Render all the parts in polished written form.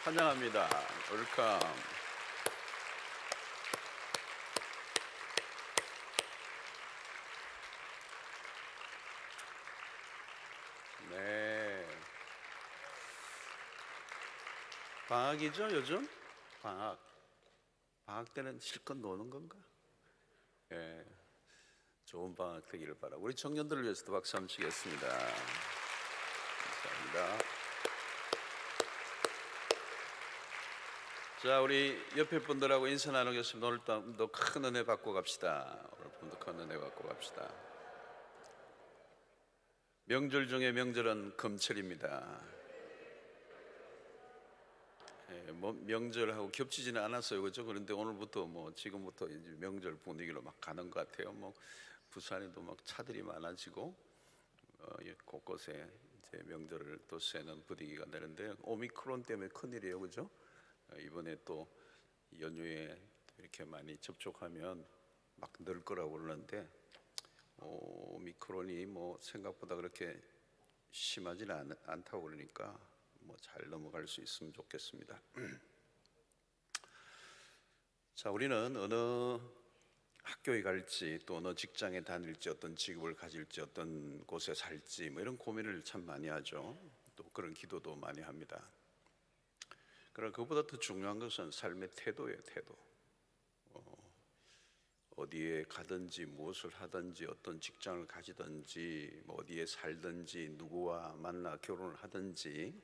환영합니다. 웰컴. 네. 방학이죠, 요즘? 방학. 방학 때는 실컷 노는 건가? 예. 좋은 방학 되기를 바라고 우리 청년들을 위해서도 박수 한번 치겠습니다. 감사합니다. 자, 우리 옆에 분들하고 인사 나누겠습니다. 오늘 또 큰 은혜 받고 갑시다. 오늘 또 큰 은혜 받고 갑시다. 명절 중에 명절은 금철입니다. 예, 뭐 명절하고 겹치지는 않았어요, 그렇죠? 그런데 오늘부터 지금부터 이제 명절 분위기로 막 가는 것 같아요. 부산에도 막 차들이 많아지고 곳곳에 이제 명절을 또 쐬는 분위기가 되는데 오미크론 때문에 큰일이에요, 그죠? 이번에 또 연휴에 이렇게 많이 접촉하면 막 늘 거라고 그러는데 오미크론이 생각보다 그렇게 심하지는 않다고 그러니까 잘 넘어갈 수 있으면 좋겠습니다. 자, 우리는 어느 학교에 갈지 또 어느 직장에 다닐지 어떤 직업을 가질지 어떤 곳에 살지 이런 고민을 참 많이 하죠. 또 그런 기도도 많이 합니다. 그러나 그보다 더 중요한 것은 삶의 태도예요. 태도. 어디에 가든지 무엇을 하든지 어떤 직장을 가지든지 어디에 살든지 누구와 만나 결혼을 하든지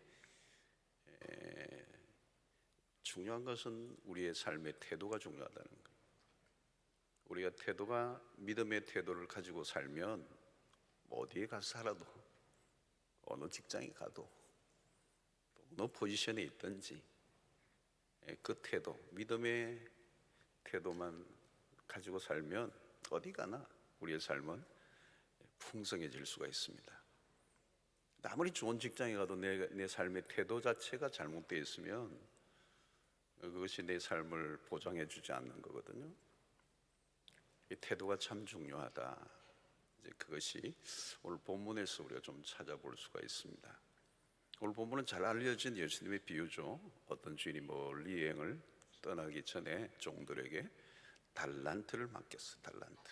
중요한 것은 우리의 삶의 태도가 중요하다는 거예요. 우리가 믿음의 태도를 가지고 살면 어디에 가서 살아도 어느 직장에 가도 어느 포지션에 있든지 그 태도, 믿음의 태도만 가지고 살면 어디 가나 우리의 삶은 풍성해질 수가 있습니다. 아무리 좋은 직장에 가도 내 삶의 태도 자체가 잘못되어 있으면 그것이 내 삶을 보장해 주지 않는 거거든요. 이 태도가 참 중요하다. 이제 그것이 오늘 본문에서 우리가 좀 찾아볼 수가 있습니다. 오늘 본문은 잘 알려진 예수님의 비유죠. 어떤 주인이 멀리 여행을 떠나기 전에 종들에게 달란트를 맡겼어요. 달란트.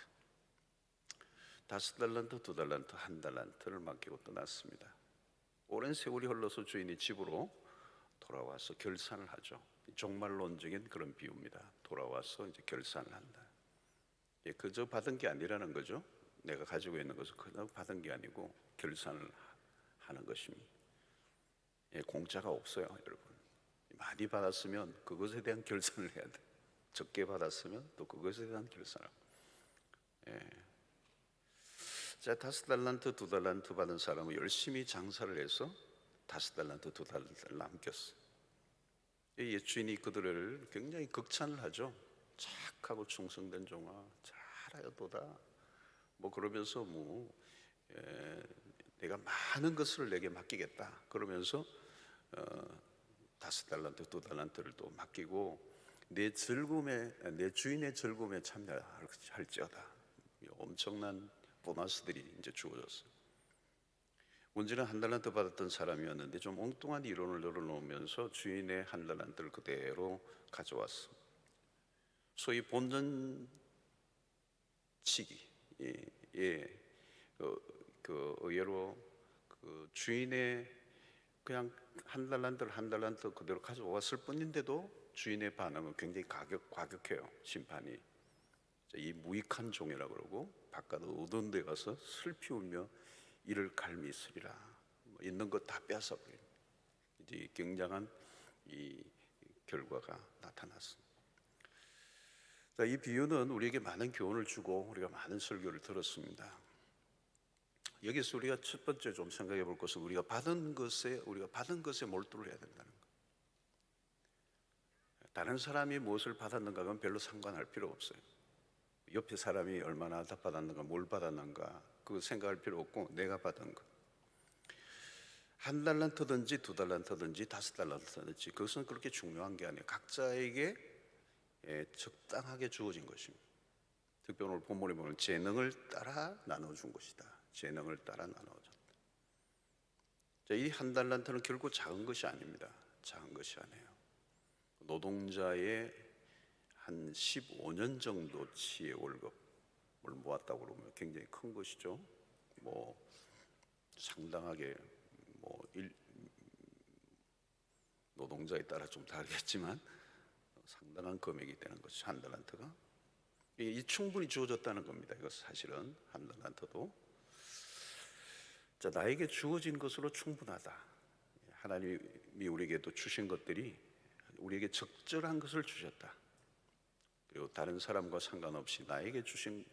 5달란트, 2달란트, 1달란트를 맡기고 떠났습니다. 오랜 세월이 흘러서 주인이 집으로 돌아와서 결산을 하죠. 종말론적인 그런 비유입니다. 돌아와서 이제 결산을 한다. 그저 받은 게 아니라는 거죠. 내가 가지고 있는 것을 그저 받은 게 아니고 결산을 하는 것입니다. 공짜가 없어요, 여러분. 많이 받았으면 그것에 대한 결산을 해야 돼. 적게 받았으면 또 그것에 대한 결산을. 자, 5달란트, 2달란트 받은 사람은 열심히 장사를 해서 5달란트, 2달란트를 남겼어요. 주인이 그들을 굉장히 극찬을 하죠. 착하고 충성된 종아, 잘하였도다. 그러면서 내가 많은 것을 내게 맡기겠다. 그러면서 5달란트, 2달란트를 또 맡기고 내 주인의 즐거움에 참여할지어다. 엄청난 보너스들이 이제 주어졌어요. 문제는 1달란트 받았던 사람이었는데 좀 엉뚱한 이론을 늘어놓으면서 주인의 1달란트를 그대로 가져왔어. 소위 본전치기. 의외로 주인의 그냥 1달란트 그대로 가져왔을 뿐인데도 주인의 반응은 굉장히 과격해요. 심판이 이 무익한 종이라고 그러고 바깥 어두운 데 가서 슬피 울며 이를 갈미 쓰리라. 있는 것 다 빼앗아버립니다. 이제 굉장한 이 결과가 나타났습니다. 이 비유는 우리에게 많은 교훈을 주고 우리가 많은 설교를 들었습니다. 여기서 우리가 첫 번째 좀 생각해 볼 것은 우리가 받은 것에 몰두를 해야 된다는 거예요. 다른 사람이 무엇을 받았는가는 별로 상관할 필요 없어요. 옆에 사람이 얼마나 받았는가, 뭘 받았는가 그거 생각할 필요 없고 내가 받은 것. 1달란트든지 2달란트든지 5달란트든지 그것은 그렇게 중요한 게 아니에요. 각자에게 적당하게 주어진 것입니다. 특별히 오늘 본문에 보면 재능을 따라 나눠준 것이다. 재능을 따라 나눠줬다. 이 1달란트는 결코 작은 것이 아닙니다. 작은 것이 아니에요. 노동자의 한 15년 정도치의 월급을 모았다고 그러면 굉장히 큰 것이죠. 뭐 상당하게 노동자에 따라 좀 다르겠지만 상당한 금액이 되는 것이 한 달란트가. 이 충분히 주어졌다는 겁니다. 이것 사실은 한 달란트도. 자, 나에게 주어진 것으로 충분하다. 하나님이 우리에게도 주신 것들이 우리에게 적절한 것을 주셨다. 그리고 다른 사람과 상관없이 나에게 주신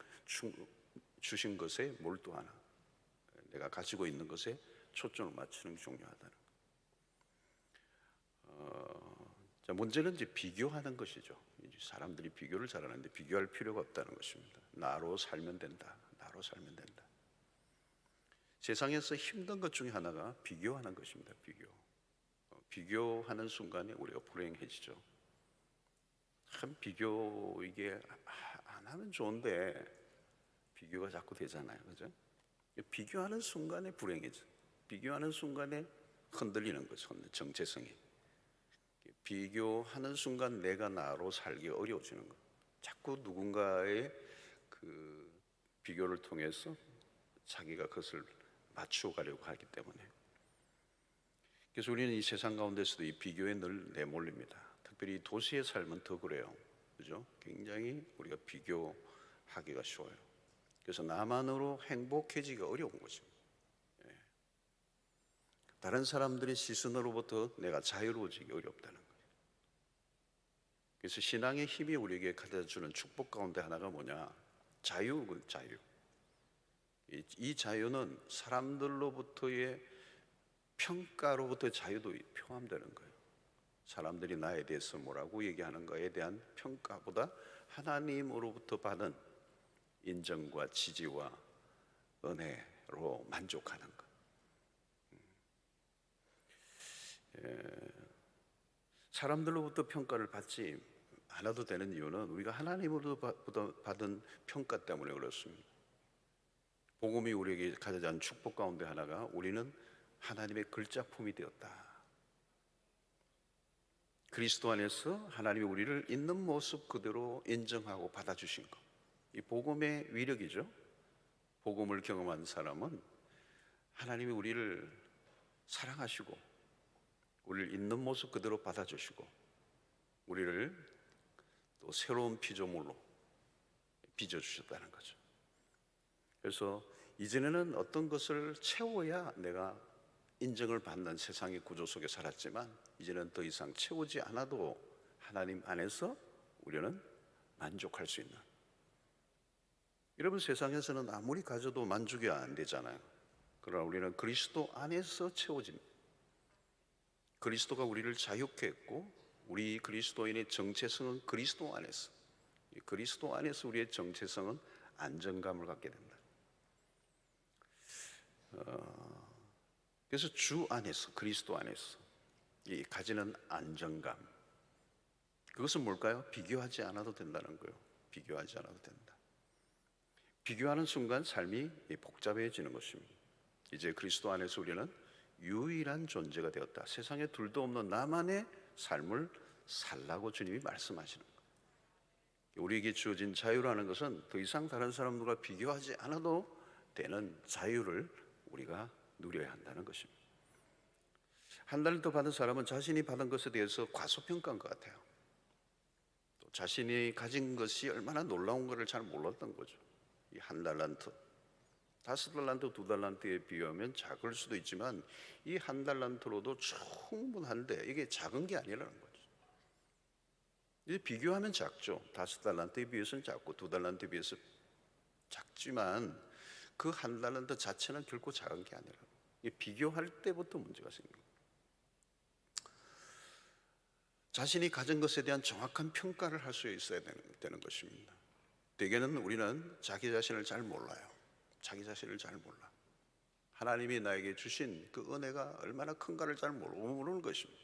것에 몰두하나, 내가 가지고 있는 것에 초점을 맞추는 게 중요하다는 자, 문제는 이제 비교하는 것이죠. 이제 사람들이 비교를 잘하는데 비교할 필요가 없다는 것입니다. 나로 살면 된다. 나로 살면 된다. 세상에서 힘든 것 중에 하나가 비교하는 것입니다. 비교하는 순간에 우리가 불행해지죠. 참 비교 이게 안 하면 좋은데 비교가 자꾸 되잖아요. 그죠? 비교하는 순간에 불행해져. 비교하는 순간에 흔들리는 거죠. 정체성이. 비교하는 순간 내가 나로 살기 어려워지는 거. 자꾸 누군가의 그 비교를 통해서 자기가 그것을 맞추어 가려고 하기 때문에. 그래서 우리는 이 세상 가운데서도 이 비교에 늘 내몰립니다. 특별히 도시의 삶은 더 그래요. 그죠? 굉장히 우리가 비교하기가 쉬워요. 그래서 나만으로 행복해지기가 어려운 것입니다. 다른 사람들의 시선으로부터 내가 자유로워지기 어렵다는 거예요. 그래서 신앙의 힘이 우리에게 가져주는 축복 가운데 하나가 뭐냐? 자유. 이 자유는 사람들로부터의 평가로부터의 자유도 포함되는 거예요. 사람들이 나에 대해서 뭐라고 얘기하는 거에 대한 평가보다 하나님으로부터 받은 인정과 지지와 은혜로 만족하는 것. 사람들로부터 평가를 받지 않아도 되는 이유는 우리가 하나님으로부터 받은 평가 때문에 그렇습니다. 복음이 우리에게 가져온 축복 가운데 하나가 우리는 하나님의 글작품이 되었다. 그리스도 안에서 하나님이 우리를 있는 모습 그대로 인정하고 받아주신 것. 이 복음의 위력이죠. 복음을 경험한 사람은 하나님이 우리를 사랑하시고 우리를 있는 모습 그대로 받아주시고 우리를 또 새로운 피조물로 빚어주셨다는 거죠. 그래서 이전에는 어떤 것을 채워야 내가 인정을 받는 세상의 구조 속에 살았지만 이제는 더 이상 채우지 않아도 하나님 안에서 우리는 만족할 수 있는. 여러분, 세상에서는 아무리 가져도 만족이 안 되잖아요. 그러나 우리는 그리스도 안에서 채워진, 그리스도가 우리를 자유케 했고 우리 그리스도인의 정체성은 그리스도 안에서, 그리스도 안에서 우리의 정체성은 안정감을 갖게 된다. 그래서 주 안에서, 그리스도 안에서 이 가지는 안정감, 그것은 뭘까요? 비교하지 않아도 된다는 거예요. 비교하지 않아도 된다. 비교하는 순간 삶이 복잡해지는 것입니다. 이제 그리스도 안에서 우리는 유일한 존재가 되었다. 세상에 둘도 없는 나만의 삶을 살라고 주님이 말씀하시는 거예요. 우리에게 주어진 자유라는 것은 더 이상 다른 사람들과 비교하지 않아도 되는 자유를 우리가 누려야 한다는 것입니다. 한 달란트 받은 사람은 자신이 받은 것에 대해서 과소평가한 것 같아요. 또 자신이 가진 것이 얼마나 놀라운 것을 잘 몰랐던 거죠. 이 한 달란트, 5달란트, 2달란트에 비하면 작을 수도 있지만 이 한 달란트로도 충분한데 이게 작은 게 아니라는 거죠. 이제 비교하면 작죠. 5달란트에 비해서는 작고 2달란트에 비해서 작지만 그 한 달란트 자체는 결코 작은 게 아니라 비교할 때부터 문제가 생깁니다. 자신이 가진 것에 대한 정확한 평가를 할 수 있어야 되는 것입니다. 대개는 우리는 자기 자신을 잘 몰라요. 자기 자신을 잘 몰라. 하나님이 나에게 주신 그 은혜가 얼마나 큰가를 잘 모르는 것입니다.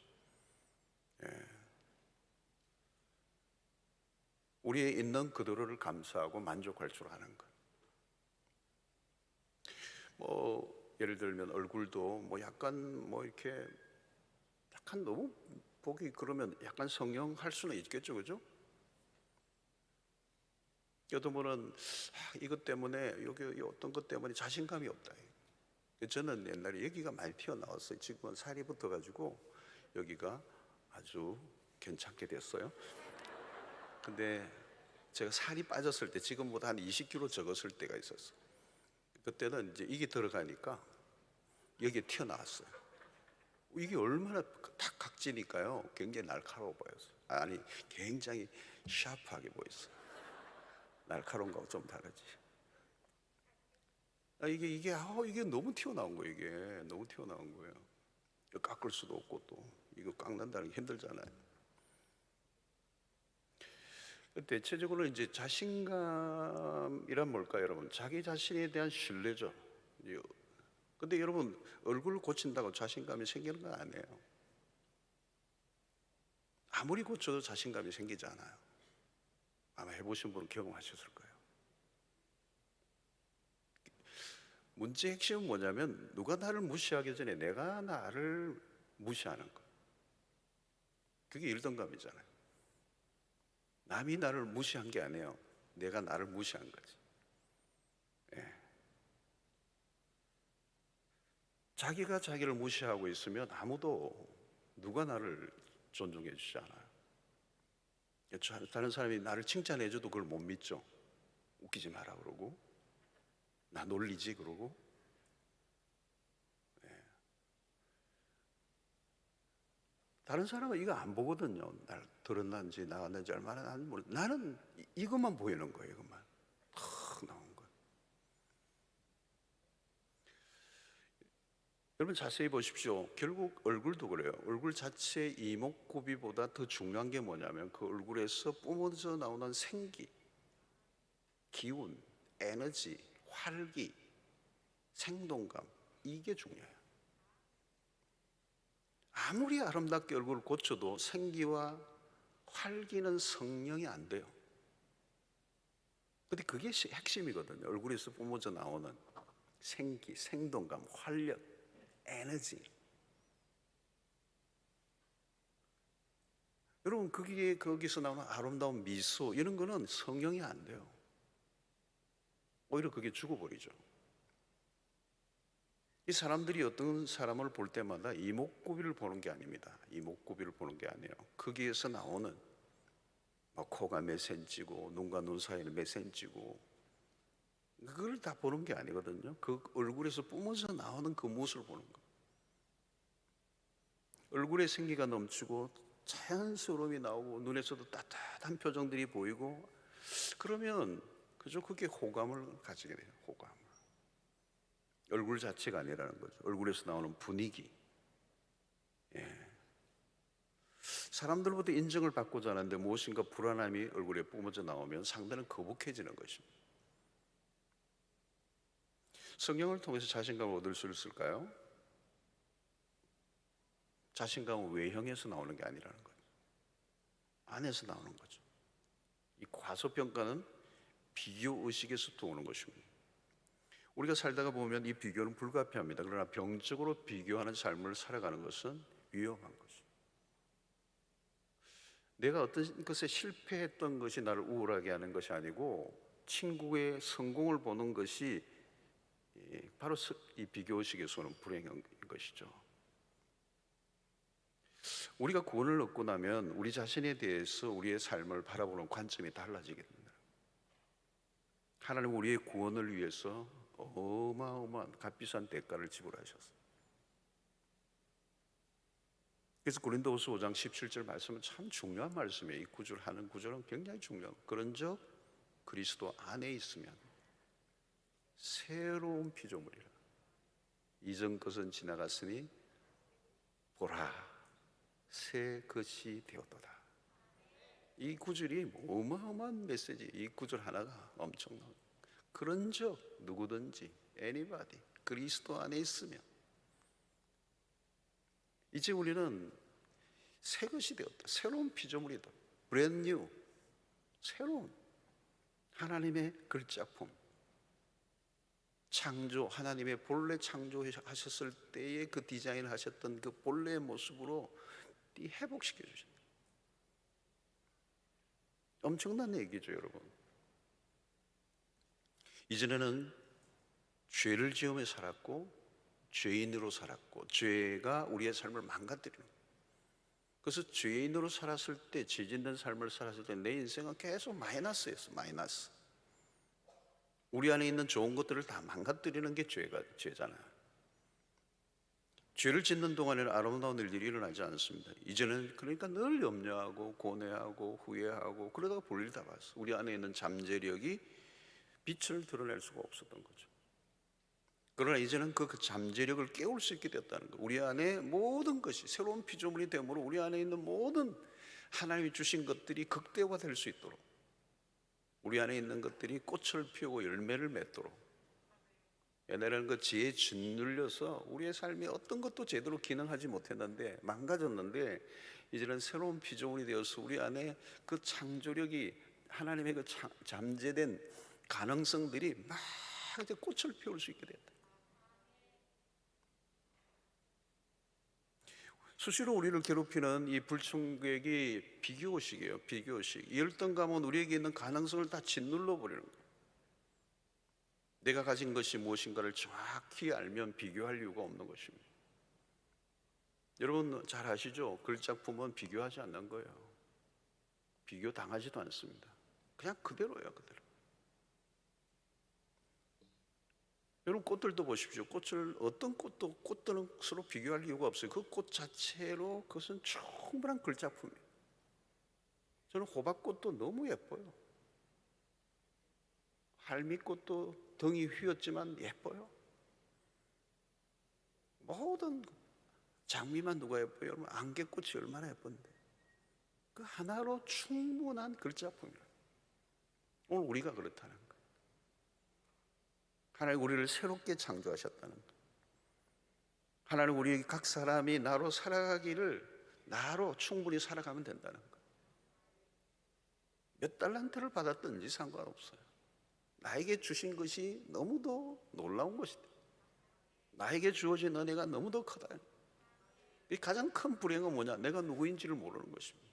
우리의 있는 그대로를 감사하고 만족할 줄 아는 것. 예를 들면 얼굴도 약간 이렇게 약간 너무 보기 그러면 약간 성령할 수는 있겠죠, 그죠? 어떤 분은 이것 때문에 여기 어떤 것 때문에 자신감이 없다. 저는 옛날에 여기가 많이 튀어나왔어요. 지금은 살이 붙어가지고 여기가 아주 괜찮게 됐어요. 근데 제가 살이 빠졌을 때 지금보다 한 20kg 적었을 때가 있었어요. 그때는 이제 이게 들어가니까 여기에 튀어나왔어요. 이게 얼마나 딱 각지니까요. 굉장히 날카로워 보였어요. 아니, 굉장히 샤프하게 보였어요. 날카로운 거하고 좀 다르지. 이게 너무 튀어나온 거예요. 이게 너무 튀어나온 거예요. 깎을 수도 없고 또 이거 깎는다는 게 힘들잖아요. 대체적으로 이제 자신감이란 뭘까요, 여러분? 자기 자신에 대한 신뢰죠. 근데 여러분, 얼굴을 고친다고 자신감이 생기는 건 아니에요. 아무리 고쳐도 자신감이 생기지 않아요. 아마 해보신 분은 경험하셨을 거예요. 문제의 핵심은 뭐냐면 누가 나를 무시하기 전에 내가 나를 무시하는 거. 그게 일등감이잖아요. 남이 나를 무시한 게 아니에요. 내가 나를 무시한 거지. 예. 자기가 자기를 무시하고 있으면 아무도 누가 나를 존중해 주지 않아요. 다른 사람이 나를 칭찬해 줘도 그걸 못 믿죠. 웃기지 마라 그러고 나 놀리지 그러고. 예. 다른 사람은 이거 안 보거든요. 날 들었는지 나왔는지 얼마나 나는 모르. 나는 이것만 보이는 거예요. 이것만 탁 나온 거. 여러분 자세히 보십시오. 결국 얼굴도 그래요. 얼굴 자체의 이목구비보다 더 중요한 게 뭐냐면 그 얼굴에서 뿜어져 나오는 생기, 기운, 에너지, 활기, 생동감, 이게 중요해요. 아무리 아름답게 얼굴을 고쳐도 생기와 활기는 성령이 안 돼요. 근데 그게 핵심이거든요. 얼굴에서 뿜어져 나오는 생기, 생동감, 활력, 에너지. 여러분 거기서 나오는 아름다운 미소 이런 거는 성령이 안 돼요. 오히려 그게 죽어버리죠. 이 사람들이 어떤 사람을 볼 때마다 이목구비를 보는 게 아닙니다. 이목구비를 보는 게 아니에요. 거기에서 나오는 코가 몇 센치고 눈과 눈 사이는 몇 센치고 그걸 다 보는 게 아니거든요. 그 얼굴에서 뿜어져 나오는 그 모습을 보는 거예요. 얼굴에 생기가 넘치고 자연스러움이 나오고 눈에서도 따뜻한 표정들이 보이고 그러면 그저 그게 호감을 가지게 돼요. 호감. 얼굴 자체가 아니라는 거죠. 얼굴에서 나오는 분위기. 예. 사람들로부터 인정을 받고자 하는데 무엇인가 불안함이 얼굴에 뿜어져 나오면 상대는 거북해지는 것입니다. 성경을 통해서 자신감을 얻을 수 있을까요? 자신감은 외형에서 나오는 게 아니라는 거죠. 안에서 나오는 거죠. 이 과소평가는 비교의식에서부터 오는 것입니다. 우리가 살다가 보면 이 비교는 불가피합니다. 그러나 병적으로 비교하는 삶을 살아가는 것은 위험한 것입니다. 내가 어떤 것에 실패했던 것이 나를 우울하게 하는 것이 아니고 친구의 성공을 보는 것이 바로 이 비교의식에서 오는 불행한 것이죠. 우리가 구원을 얻고 나면 우리 자신에 대해서 우리의 삶을 바라보는 관점이 달라지게 됩니다. 하나님은 우리의 구원을 위해서 어마어마한 값비싼 대가를 지불하셨어요. 그래서 고린도후서 5장 17절 말씀은 참 중요한 말씀이에요. 이 구절 하는 구절은 굉장히 중요해요. 그런즉 그리스도 안에 있으면 새로운 피조물이라. 이전 것은 지나갔으니 보라 새 것이 되었도다. 이 구절이 어마어마한 메시지. 이 구절 하나가 엄청난. 그런즉 누구든지 anybody 그리스도 안에 있으면 이제 우리는 새 것이 되었다. 새로운 피조물이다. brand new. 새로운 하나님의 글작품. 창조, 하나님의 본래 창조하셨을 때의 그 디자인을 하셨던 그 본래의 모습으로 회복시켜 주신다. 엄청난 얘기죠, 여러분. 이전에는 죄를 지으며 살았고 죄인으로 살았고 죄가 우리의 삶을 망가뜨리는 거예요. 그래서 죄인으로 살았을 때, 죄 짓는 삶을 살았을 때 내 인생은 계속 마이너스였어. 마이너스. 우리 안에 있는 좋은 것들을 다 망가뜨리는 게 죄잖아요. 죄를 짓는 동안에는 아름다운 일들이 일어나지 않습니다. 이제는 그러니까 늘 염려하고 고뇌하고 후회하고 그러다가 볼일 다 봤어. 우리 안에 있는 잠재력이 빛을 드러낼 수가 없었던 거죠. 그러나 이제는 그 잠재력을 깨울 수 있게 됐다는 거. 우리 안에 모든 것이 새로운 피조물이 되므로 우리 안에 있는 모든 하나님이 주신 것들이 극대화될 수 있도록, 우리 안에 있는 것들이 꽃을 피우고 열매를 맺도록. 옛날에는 그 지혜에 짓눌려서 우리의 삶이 어떤 것도 제대로 기능하지 못했는데, 망가졌는데, 이제는 새로운 피조물이 되어서 우리 안에 그 창조력이, 하나님의 그 잠재된 가능성들이 막 이제 꽃을 피울 수 있게 됐다. 수시로 우리를 괴롭히는 이 불충격이 비교의식이에요. 비교의식. 열등감은 우리에게 있는 가능성을 다 짓눌러 버리는 거예요. 내가 가진 것이 무엇인가를 정확히 알면 비교할 이유가 없는 것입니다. 여러분 잘 아시죠? 글작품은 비교하지 않는 거예요. 비교 당하지도 않습니다. 그냥 그대로예요, 그대로. 여러분 꽃들도 보십시오. 꽃을 어떤 꽃도 꽃들은 서로 비교할 이유가 없어요. 그 꽃 자체로 그것은 충분한 글작품이에요. 저는 호박꽃도 너무 예뻐요. 할미꽃도 덩이 휘었지만 예뻐요. 모든 장미만 누가 예뻐요? 여러분 안개꽃이 얼마나 예쁜데. 그 하나로 충분한 글작품이에요. 오늘 우리가 그렇다는 거예요. 하나님 우리를 새롭게 창조하셨다는 거예요. 하나님 우리 각 사람이 나로 살아가기를, 나로 충분히 살아가면 된다는 거예요. 몇 달란트를 받았든지 상관없어요. 나에게 주신 것이 너무도 놀라운 것이다. 나에게 주어진 은혜가 너무도 크다. 이 가장 큰 불행은 뭐냐? 내가 누구인지를 모르는 것입니다.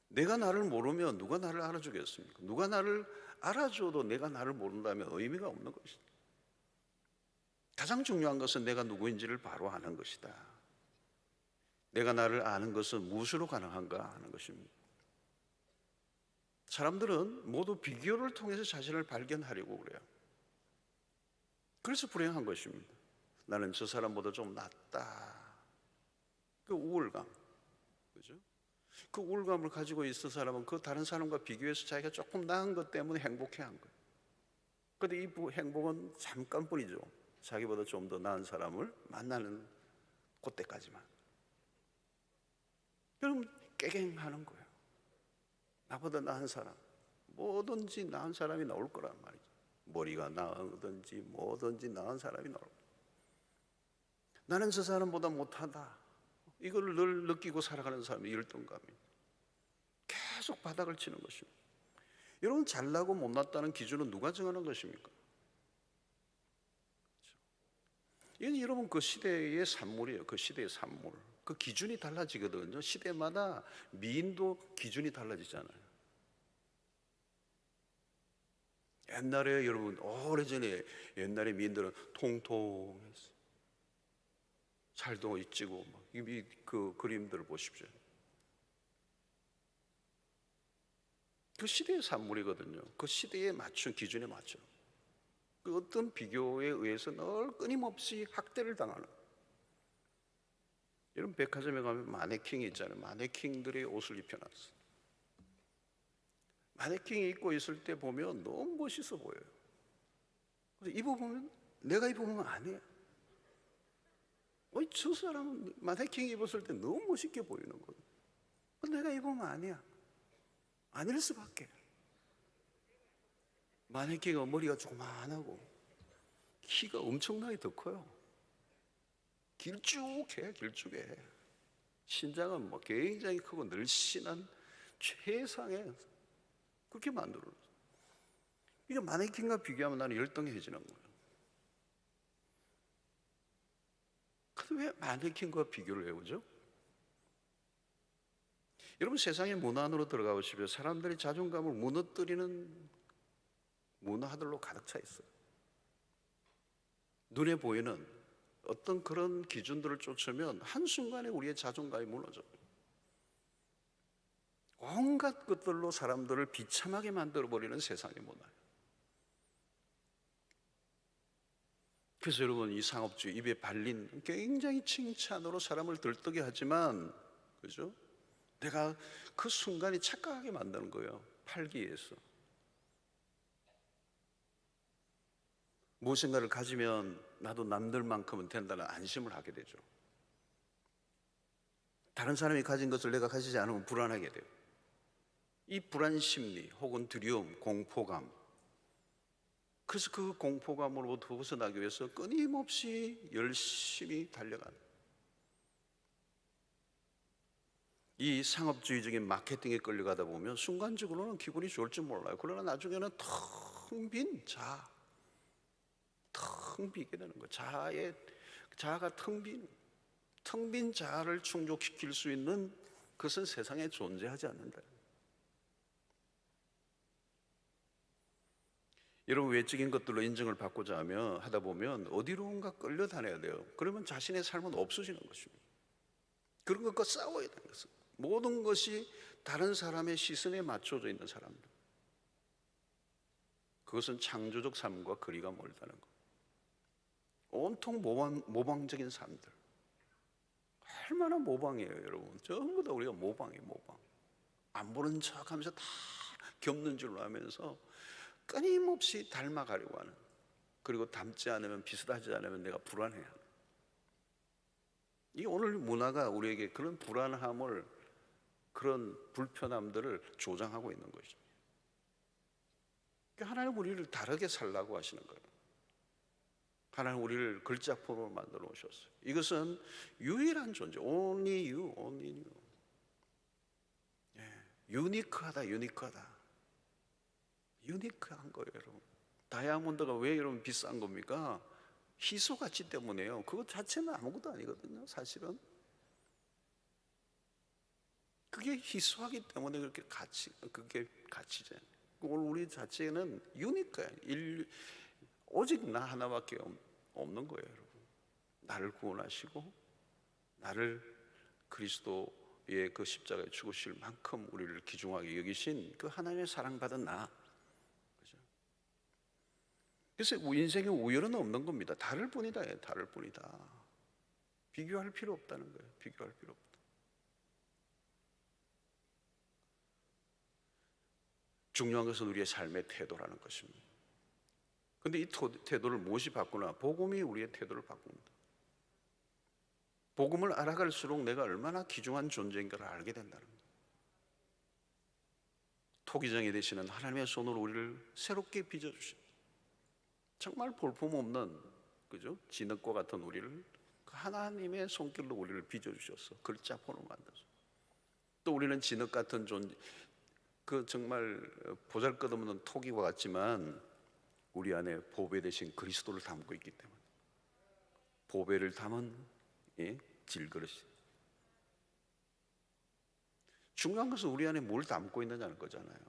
내가 나를 모르면 누가 나를 알아주겠습니까? 누가 나를 알아줘도 내가 나를 모른다면 의미가 없는 것이다. 가장 중요한 것은 내가 누구인지를 바로 아는 것이다. 내가 나를 아는 것은 무엇으로 가능한가 하는 것입니다. 사람들은 모두 비교를 통해서 자신을 발견하려고 그래요. 그래서 불행한 것입니다. 나는 저 사람보다 좀 낫다. 그 우월감, 그죠? 그 우월감을 가지고 있는 사람은 그 다른 사람과 비교해서 자기가 조금 나은 것 때문에 행복해한 거예요. 그런데 이 행복은 잠깐뿐이죠. 자기보다 좀 더 나은 사람을 만나는 그때까지만. 그럼 깨갱하는 거예요. 나보다 나은 사람, 뭐든지 나은 사람이 나올 거란 말이죠. 머리가 나으든지 뭐든지 나은 사람이 나올 거예요. 나는 저 사람보다 못하다. 이걸 늘 느끼고 살아가는 사람이 열등감이에요. 계속 바닥을 치는 것입니다. 여러분 잘나고 못났다는 기준은 누가 정하는 것입니까? 이건 여러분 그 시대의 산물이에요. 그 시대의 산물. 그 기준이 달라지거든요. 시대마다 미인도 기준이 달라지잖아요. 옛날에 여러분 오래전에 옛날에 미인들은 통통했어요. 살도 찌고 그 그림들을 보십시오. 그 시대의 산물이거든요. 그 시대에 맞춘 기준에 맞춰. 그 어떤 비교에 의해서 늘 끊임없이 학대를 당하는. 여러분 백화점에 가면 마네킹이 있잖아요. 마네킹들이 옷을 입혀놨어. 마네킹이 입고 있을 때 보면 너무 멋있어 보여요. 그래서 입어보면 내가 입으면 아니야. 저 사람은 마네킹이 입었을 때 너무 멋있게 보이는 거예요. 내가 입으면 아니야. 아닐 수밖에. 마네킹은 머리가 조그만하고 키가 엄청나게 더 커요. 길쭉해, 길쭉해. 신장은 뭐 굉장히 크고 늘씬한 최상의 그렇게 만들어놨어. 이게 마네킹과 비교하면 나는 열등해지는 거예요. 왜 마네킹과 비교를 해요, 그죠? 여러분, 세상의 문화 안으로 들어가 보십시오. 사람들이 자존감을 무너뜨리는 문화들로 가득 차 있어요. 눈에 보이는 어떤 그런 기준들을 쫓으면 한순간에 우리의 자존감이 무너져요. 온갖 것들로 사람들을 비참하게 만들어버리는 세상의 문화예요. 그래서 여러분, 이 상업주의 입에 발린 굉장히 칭찬으로 사람을 들뜨게 하지만, 그죠? 내가 그 순간이 착각하게 만드는 거예요. 팔기 위해서. 무엇인가를 가지면 나도 남들만큼은 된다는 안심을 하게 되죠. 다른 사람이 가진 것을 내가 가지지 않으면 불안하게 돼요. 이 불안 심리 혹은 두려움, 공포감, 그래서 그 공포감으로부터 벗어나기 위해서 끊임없이 열심히 달려가는, 이 상업주의적인 마케팅에 끌려가다 보면 순간적으로는 기분이 좋을 줄 몰라요. 그러나 나중에는 텅 빈 자아, 텅 비게 되는 거예요. 자아가 텅 빈 자아를 충족시킬 수 있는 그것은 세상에 존재하지 않는다. 여러분, 외적인 것들로 인정을 받고자 하다 보면 어디론가 끌려다녀야 돼요. 그러면 자신의 삶은 없어지는 것입니다. 그런 것과 싸워야 되는 것은, 모든 것이 다른 사람의 시선에 맞춰져 있는 사람들, 그것은 창조적 삶과 거리가 멀다는 것. 온통 모방적인 삶들, 얼마나 모방이에요, 여러분. 전부 다 우리가 모방이에요, 모방. 안 보는 척하면서 다 겪는 줄로 하면서 끊임없이 닮아가려고 하는, 그리고 닮지 않으면, 비슷하지 않으면 내가 불안해하는, 이 오늘 문화가 우리에게 그런 불안함을, 그런 불편함들을 조장하고 있는 것입니다. 하나님 우리를 다르게 살라고 하시는 거예요. 하나님 우리를 걸작품으로 만들어 오셨어요. 이것은 유일한 존재, only you, only you. 유니크하다, 유니크한 거예요, 여러분. 다이아몬드가 왜 여러분 비싼 겁니까? 희소 가치 때문에요. 그것 자체는 아무것도 아니거든요, 사실은. 그게 희소하기 때문에 그게 가치잖아요. 오늘 우리 자체는 유니크해요. 오직 나 하나밖에 없는 거예요, 여러분. 나를 구원하시고 나를 그리스도의 그 십자가에 죽으실 만큼 우리를 귀중하게 여기신 그 하나님의 사랑받은 나. 그죠? 그래서 인생에 우열은 없는 겁니다. 다를 뿐이다. 다를 뿐이다. 비교할 필요 없다는 거예요. 비교할 필요 없다. 중요한 것은 우리의 삶의 태도라는 것입니다. 그런데 이 태도를 무엇이 바꾸나? 복음이 우리의 태도를 바꿉니다. 복음을 알아갈수록 내가 얼마나 귀중한 존재인가를 알게 된다는 거예요. 토기장이 되시는 하나님의 손으로 우리를 새롭게 빚어주십니다. 정말 볼품없는, 그죠? 진흙과 같은 우리를 그 하나님의 손길로 우리를 빚어주셔서 걸작품으로 만들어서, 또 우리는 진흙 같은 존재, 그 정말 보잘것없는 토기와 같지만 우리 안에 보배 대신 그리스도를 담고 있기 때문에, 보배를 담은 질그릇이. 중요한 것은 우리 안에 뭘 담고 있느냐는 거잖아요.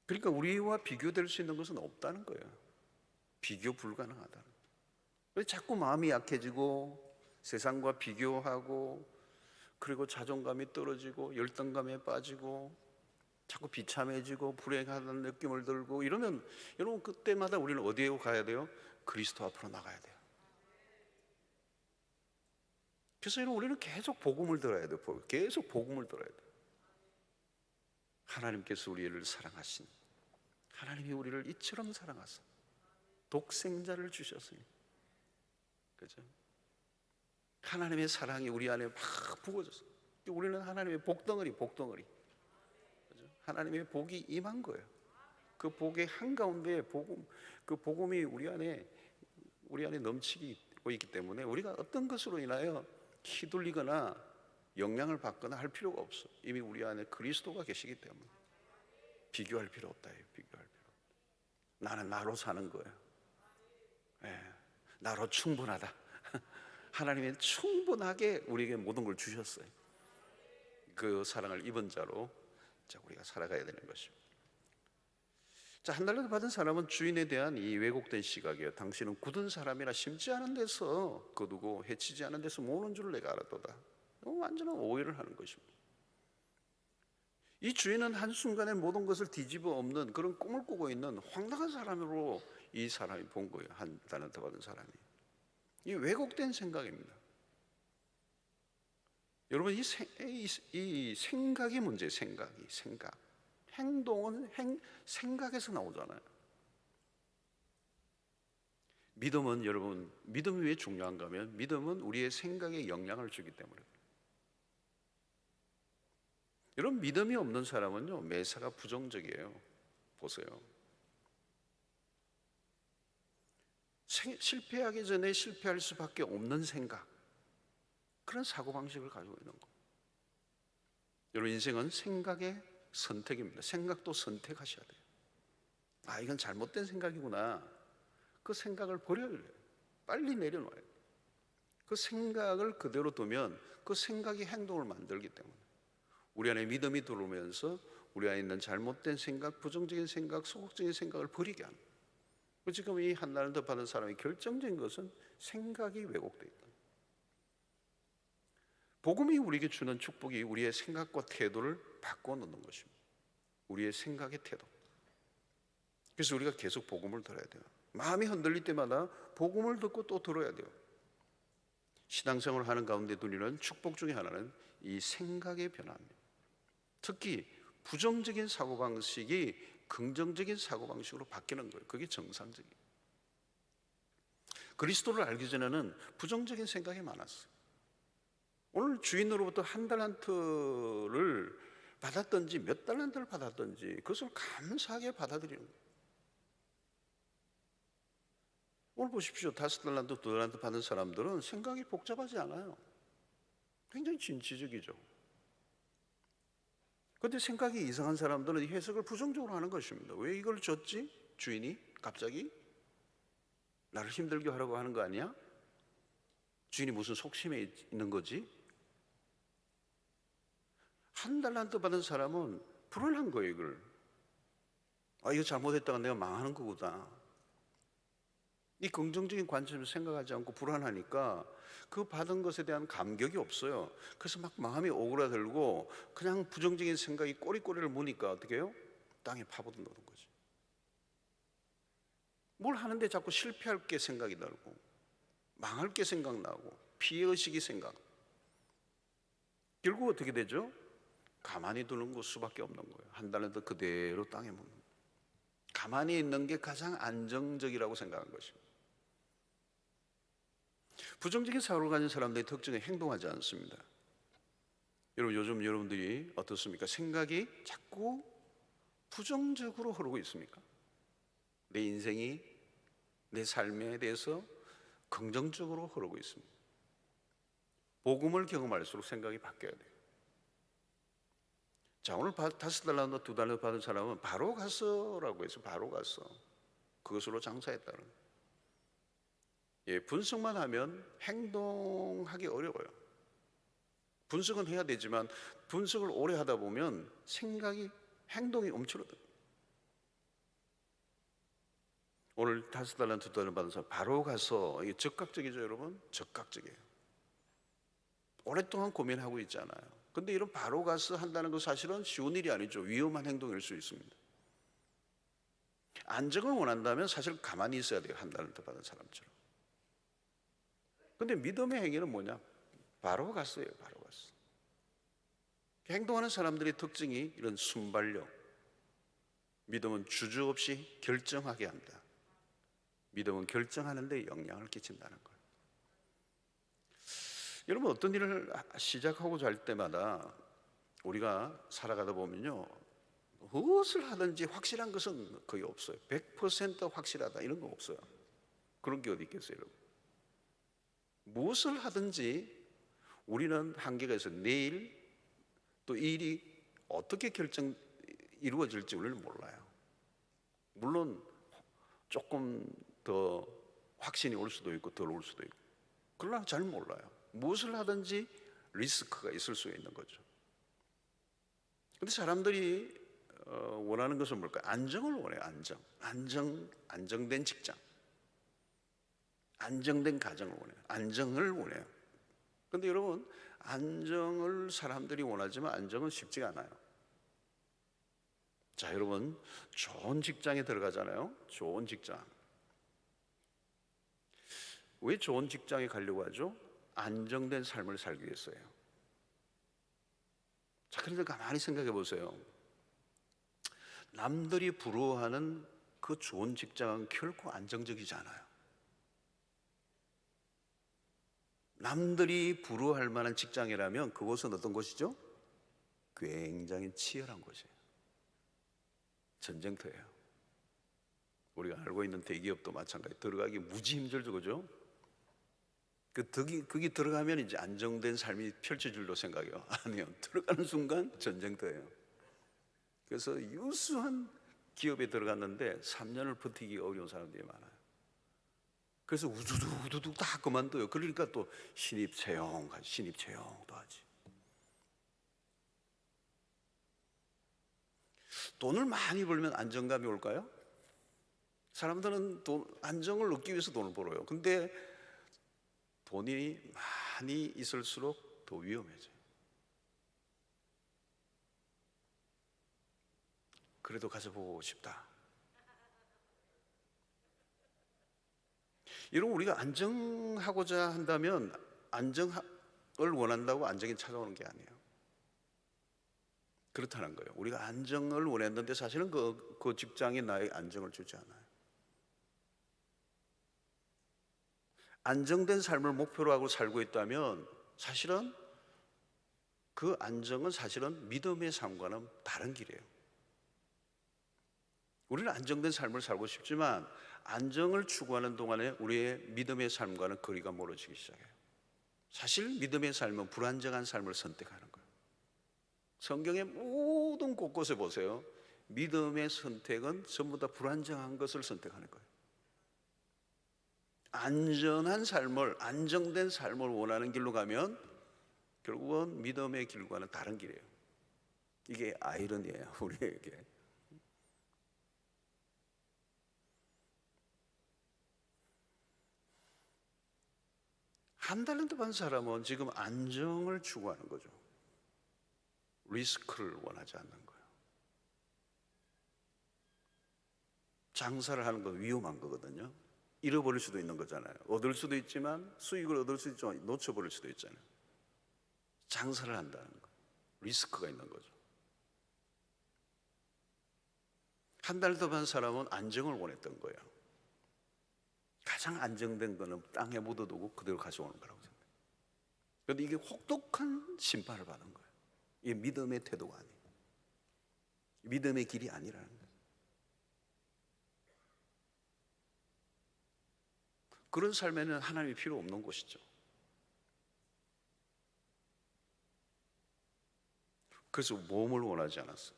그러니까 우리와 비교될 수 있는 것은 없다는 거예요. 비교 불가능하다는 거예요. 그래서 자꾸 마음이 약해지고 세상과 비교하고, 그리고 자존감이 떨어지고 열등감에 빠지고 자꾸 비참해지고 불행하다는 느낌을 들고 이러면, 여러분, 그때마다 우리는 어디에 가야 돼요? 그리스도 앞으로 나가야 돼요. 그래서 여러분, 우리는 계속 복음을 들어야 돼요. 계속 복음을 들어야 돼요. 하나님께서 우리를 사랑하신, 하나님이 우리를 이처럼 사랑하사 독생자를 주셨으니, 그죠? 하나님의 사랑이 우리 안에 막 부어졌어요. 우리는 하나님의 복덩어리, 그죠? 하나님의 복이 임한 거예요. 그 복의 한가운데 그 복음이 우리 안에 넘치고 있기 때문에 우리가 어떤 것으로 인하여 휘둘리거나 영향을 받거나 할 필요가 없어. 이미 우리 안에 그리스도가 계시기 때문에 비교할 필요 없다. 비교할 필요 없다. 나는 나로 사는 거예요. 나로 충분하다. 하나님은 충분하게 우리에게 모든 걸 주셨어요. 그 사랑을 입은 자로 우리가 살아가야 되는 것입니다. 한 달란트 받은 사람은 주인에 대한 이 왜곡된 시각이에요. 당신은 굳은 사람이라 심지 않은 데서 거두고 해치지 않은 데서 모으는 줄 내가 알았도다. 완전한 오해를 하는 것입니다. 이 주인은 한순간에 모든 것을 뒤집어 엎는 그런 꿈을 꾸고 있는 황당한 사람으로 이 사람이 본 거예요. 한 달란트 받은 사람이. 이 왜곡된 생각입니다. 여러분, 이 생각이 문제예요. 생각. 행동은 생각에서 나오잖아요. 믿음은, 여러분, 믿음이 왜 중요한가 하면 믿음은 우리의 생각에 영향을 주기 때문에. 여러분, 믿음이 없는 사람은요, 매사가 부정적이에요. 보세요. 실패하기 전에 실패할 수밖에 없는 생각, 그런 사고방식을 가지고 있는 거. 여러분, 인생은 생각의 선택입니다. 생각도 선택하셔야 돼요. 이건 잘못된 생각이구나. 그 생각을 버려야 돼요. 빨리 내려놔요. 그 생각을 그대로 두면 그 생각이 행동을 만들기 때문에 우리 안에 믿음이 들어오면서 우리 안에 있는 잘못된 생각, 부정적인 생각, 소극적인 생각을 버리게 하는 거예요. 지금 이 한 달란트 받은 사람의 결정적인 것은 생각이 왜곡되어 있다. 복음이 우리에게 주는 축복이 우리의 생각과 태도를 바꿔놓는 것입니다. 우리의 생각의 태도. 그래서 우리가 계속 복음을 들어야 돼요. 마음이 흔들릴 때마다 복음을 듣고 또 들어야 돼요. 신앙생활을 하는 가운데 누리는 축복 중에 하나는 이 생각의 변화입니다. 특히 부정적인 사고방식이 긍정적인 사고방식으로 바뀌는 거예요. 그게 정상적이에요. 그리스도를 알기 전에는 부정적인 생각이 많았어요. 오늘 주인으로부터 한 달란트를 받았든지 몇 달란트를 받았든지 그것을 감사하게 받아들이는 거예요. 오늘 보십시오. 5달란트, 2달란트 받은 사람들은 생각이 복잡하지 않아요. 굉장히 진취적이죠. 그런데 생각이 이상한 사람들은 해석을 부정적으로 하는 것입니다. 왜 이걸 줬지? 주인이 갑자기 나를 힘들게 하라고 하는 거 아니야? 주인이 무슨 속심에 있는 거지? 한 달란트 받은 사람은 불안한 거예요. 이걸 이거 잘못했다가 내가 망하는 거구나. 이 긍정적인 관점에서 생각하지 않고 불안하니까 그 받은 것에 대한 감격이 없어요. 그래서 막 마음이 오그라들고 그냥 부정적인 생각이 꼬리꼬리를 무니까 어떻게 해요? 땅에 파고드는 거지. 뭘 하는데 자꾸 실패할 게 생각이 나고 망할 게 생각나고 피해의식이 생각. 결국 어떻게 되죠? 가만히 두는 것 수밖에 없는 거예요. 한 달란트 그대로 땅에 묻는 거예요. 가만히 있는 게 가장 안정적이라고 생각한 것입니다. 부정적인 사고를 가진 사람들의 특징은 행동하지 않습니다. 여러분, 요즘 여러분들이 어떻습니까? 생각이 자꾸 부정적으로 흐르고 있습니까? 내 인생이 내 삶에 대해서 긍정적으로 흐르고 있습니다. 복음을 경험할수록 생각이 바뀌어야 돼요. 오늘 5달란트, 2달란트 받은 사람은 바로 가서라고 해서 바로 가서 그것으로 장사했다는. 분석만 하면 행동하기 어려워요. 분석은 해야 되지만 분석을 오래 하다 보면 행동이 움츠러들어요. 오늘 5달란트, 2달란트 받은 사람 바로 가서, 이게 적극적이죠 여러분? 적극적이에요. 오랫동안 고민하고 있잖아요. 근데 이런 바로 가서 한다는 건 사실은 쉬운 일이 아니죠. 위험한 행동일 수 있습니다. 안정을 원한다면 사실 가만히 있어야 돼요. 한 달란트 받은 사람처럼. 근데 믿음의 행위는 뭐냐? 바로 갔어요. 바로 갔어. 행동하는 사람들의 특징이 이런 순발력. 믿음은 주저없이 결정하게 한다. 믿음은 결정하는 데 영향을 끼친다는 거예요. 여러분, 어떤 일을 시작하고자 할 때마다 우리가 살아가다 보면요, 무엇을 하든지 확실한 것은 거의 없어요. 100% 확실하다 이런 거 없어요. 그런 게 어디 있겠어요 여러분? 무엇을 하든지 우리는 한계가 있어요. 내일 또 일이 어떻게 이루어질지 우리는 몰라요. 물론 조금 더 확신이 올 수도 있고 덜 올 수도 있고, 그러나 잘 몰라요. 무엇을 하든지 리스크가 있을 수 있는 거죠. 근데 사람들이 원하는 것은 뭘까요? 안정을 원해요. 안정된 직장, 안정된 가정을 원해요. 안정을 원해요. 근데 여러분, 안정을 사람들이 원하지만 안정은 쉽지가 않아요. 자, 여러분, 좋은 직장에 들어가잖아요. 좋은 직장. 왜 좋은 직장에 가려고 하죠? 안정된 삶을 살기 위해서예요. 자, 그런데 가만히 생각해 보세요. 남들이 부러워하는 그 좋은 직장은 결코 안정적이지 않아요. 남들이 부러워할 만한 직장이라면 그곳은 어떤 곳이죠? 굉장히 치열한 곳이에요. 전쟁터예요. 우리가 알고 있는 대기업도 마찬가지. 들어가기 무지 힘들죠, 그죠? 거기 들어가면 이제 안정된 삶이 펼쳐질 줄로 생각해요. 아니요, 들어가는 순간 전쟁터예요. 그래서 유수한 기업에 들어갔는데 3년을 버티기 어려운 사람들이 많아요. 그래서 우두둑 다 그만둬요. 그러니까 또 신입 채용도 하지. 돈을 많이 벌면 안정감이 올까요? 사람들은 안정을 얻기 위해서 돈을 벌어요. 근데 돈이 많이 있을수록 더 위험해져요. 그래도 가져보고 싶다. 여러분, 우리가 안정하고자 한다면 안정을 원한다고 안정이 찾아오는 게 아니에요. 그렇다는 거예요. 우리가 안정을 원했는데 사실은 그 직장이 나에게 안정을 주지 않아요. 안정된 삶을 목표로 하고 살고 있다면 사실은 그 안정은 사실은 믿음의 삶과는 다른 길이에요. 우리는 안정된 삶을 살고 싶지만 안정을 추구하는 동안에 우리의 믿음의 삶과는 거리가 멀어지기 시작해요. 사실 믿음의 삶은 불안정한 삶을 선택하는 거예요. 성경의 모든 곳곳에 보세요. 믿음의 선택은 전부 다 불안정한 것을 선택하는 거예요. 안전한 삶을, 안정된 삶을 원하는 길로 가면 결국은 믿음의 길과는 다른 길이에요. 이게 아이러니예요, 우리에게. 한 달란트 받은 사람은 지금 안정을 추구하는 거죠. 리스크를 원하지 않는 거예요. 장사를 하는 건 위험한 거거든요. 잃어버릴 수도 있는 거잖아요. 얻을 수도 있지만 수익을 얻을 수도 있지만 놓쳐버릴 수도 있잖아요. 장사를 한다는 거, 리스크가 있는 거죠. 한 달 더 반 사람은 안정을 원했던 거예요. 가장 안정된 거는 땅에 묻어두고 그대로 가져오는 거라고 생각해요. 그런데 이게 혹독한 심판을 받은 거예요. 이게 믿음의 태도가 아니에요. 믿음의 길이 아니라는 거예요. 그런 삶에는 하나님이 필요 없는 곳이죠. 그래서 모험을 원하지 않았어요.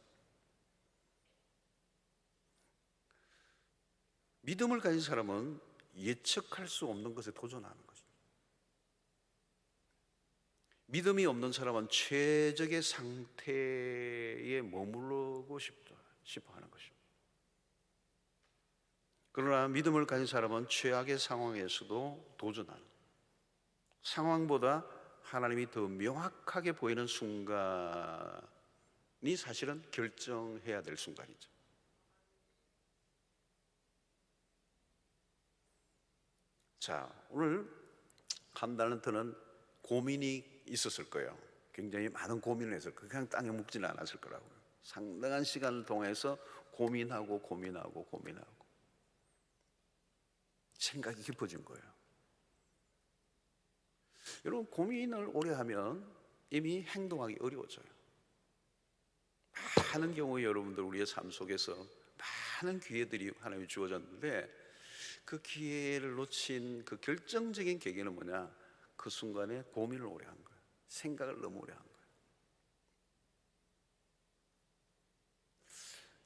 믿음을 가진 사람은 예측할 수 없는 것에 도전하는 거죠. 믿음이 없는 사람은 최적의 상태에 머무르고 싶어 하는 것입니다. 그러나 믿음을 가진 사람은 최악의 상황에서도 도전하는, 상황보다 하나님이 더 명확하게 보이는 순간이 사실은 결정해야 될 순간이죠. 자, 오늘 한 달란트는 고민이 있었을 거예요. 굉장히 많은 고민을 했을 거예요. 그냥 땅에 묵지는 않았을 거라고요. 상당한 시간을 통해서 고민하고 생각이 깊어진 거예요. 여러분, 고민을 오래 하면 이미 행동하기 어려워져요. 많은 경우에 여러분들 우리의 삶 속에서 많은 기회들이 하나님이 주어졌는데 그 기회를 놓친 그 결정적인 계기는 뭐냐? 그 순간에 고민을 오래 한 거예요. 생각을 너무 오래 한 거예요.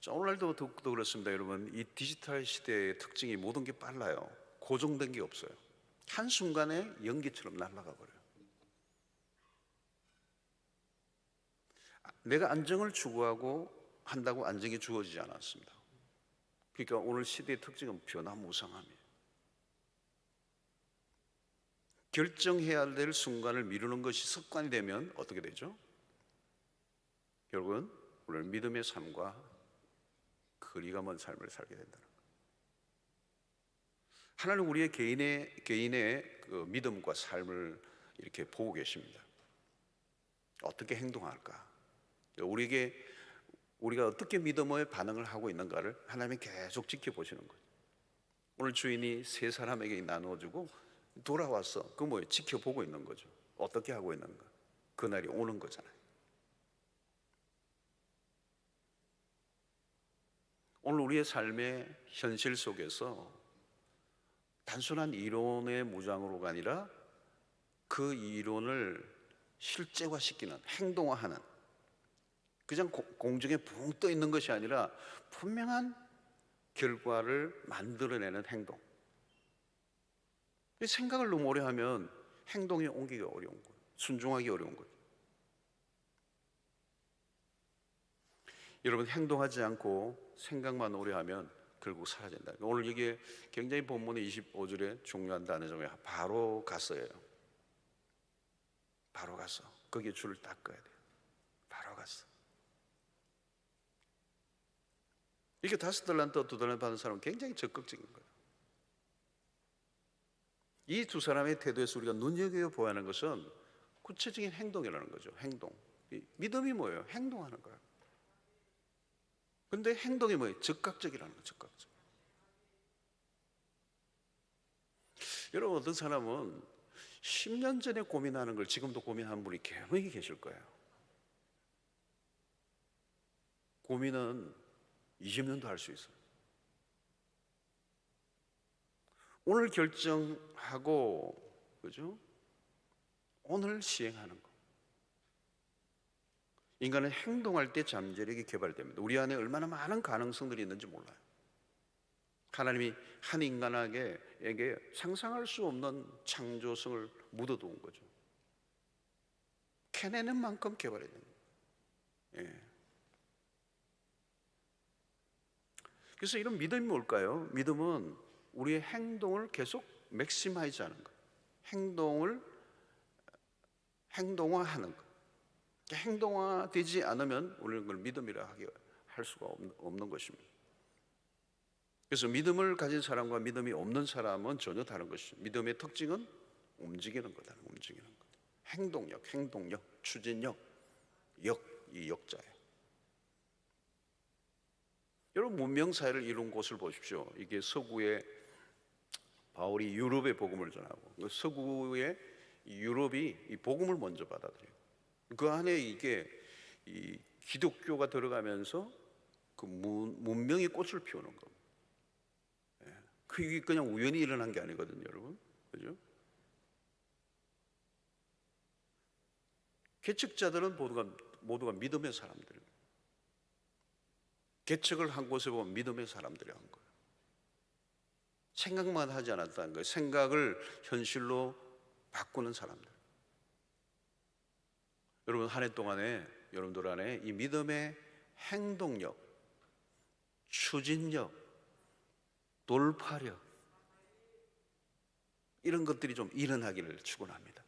자, 오늘날도 더욱더 그렇습니다. 여러분, 이 디지털 시대의 특징이 모든 게 빨라요. 고정된 게 없어요. 한순간에 연기처럼 날아가 버려요. 내가 안정을 추구하고 한다고 안정이 주어지지 않았습니다. 그러니까 오늘 시대의 특징은 변화무쌍함이에요. 결정해야 될 순간을 미루는 것이 습관이 되면 어떻게 되죠? 결국은 우리는 믿음의 삶과 거리가 먼 삶을 살게 된다는 거예요. 하나님 우리의 개인의 그 믿음과 삶을 이렇게 보고 계십니다. 어떻게 행동할까? 우리가 어떻게 믿음의 반응을 하고 있는가를 하나님이 계속 지켜보시는 거예요. 오늘 주인이 세 사람에게 나누어주고 돌아왔어. 그 뭐예요? 지켜보고 있는 거죠. 어떻게 하고 있는가? 그날이 오는 거잖아요. 오늘 우리의 삶의 현실 속에서 단순한 이론의 무장으로가 아니라 그 이론을 실제화시키는, 행동화하는, 그냥 공중에 붕 떠 있는 것이 아니라 분명한 결과를 만들어내는 행동. 생각을 너무 오래 하면 행동에 옮기기가 어려운 거예요. 순종하기 어려운 거죠. 여러분, 행동하지 않고 생각만 오래 하면 결국 사라진다. 오늘 이게 굉장히 본문의 25절에 중요한 단어 중에 바로 갔어요. 바로 가서 거기에 줄을 딱 꺼야 돼요. 바로 갔어. 이렇게 5달란트, 2달란트 받은 사람은 굉장히 적극적인 거예요. 이 두 사람의 태도에서 우리가 눈여겨보아야 하는 것은 구체적인 행동이라는 거죠. 행동. 믿음이 뭐예요? 행동하는 거예요. 근데 행동이 뭐예요? 즉각적이라는 거예요. 즉각적. 여러분, 어떤 사람은 10년 전에 고민하는 걸 지금도 고민하는 분이 개명이 계실 거예요. 고민은 20년도 할 수 있어요. 오늘 결정하고, 그죠? 오늘 시행하는 거. 인간은 행동할 때 잠재력이 개발됩니다. 우리 안에 얼마나 많은 가능성들이 있는지 몰라요. 하나님이 한 인간에게 상상할 수 없는 창조성을 묻어두은 거죠. 캐내는 만큼 개발해야 됩니다. 예. 그래서 이런 믿음이 뭘까요? 믿음은 우리의 행동을 계속 맥시마이즈 하는 거예요. 행동화하는 거예요. 행동화되지 않으면 우리는 그걸 믿음이라 할 수가 없는 것입니다. 그래서 믿음을 가진 사람과 믿음이 없는 사람은 전혀 다른 것이죠. 믿음의 특징은 움직이는 거다. 움직이는 것. 행동력, 추진력, 이 역자예요. 여러분, 문명 사회를 이룬 곳을 보십시오. 이게 서구의 바울이 유럽에 복음을 전하고, 서구의 유럽이 이 복음을 먼저 받아들여요. 그 안에 이게 이 기독교가 들어가면서 그 문명이 꽃을 피우는 겁니다. 그게 그냥 우연히 일어난 게 아니거든요, 여러분. 그죠? 개척자들은 모두가 믿음의 사람들입니다. 개척을 한 곳에 보면 믿음의 사람들이 한 거예요. 생각만 하지 않았다는 거예요. 생각을 현실로 바꾸는 사람들. 여러분, 한 해 동안에 여러분들 안에 이 믿음의 행동력, 추진력, 돌파력, 이런 것들이 좀 일어나기를 축원합니다.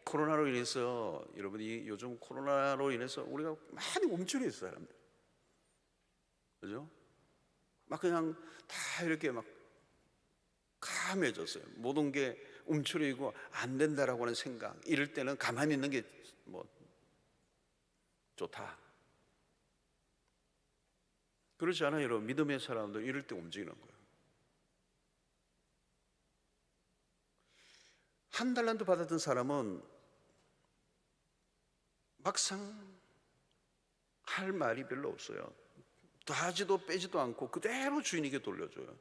코로나로 인해서, 여러분이 요즘 코로나로 인해서 우리가 많이 움츠려 있어요, 사람들. 그죠? 막 그냥 다 이렇게 막 감해졌어요. 모든 게 움츠리고 안 된다라고 하는 생각. 이럴 때는 가만히 있는 게 뭐 좋다. 그렇지 않아요, 여러분. 믿음의 사람들 이럴 때 움직이는 거예요. 한 달란트 받았던 사람은 막상 할 말이 별로 없어요. 더하지도 빼지도 않고 그대로 주인에게 돌려줘요.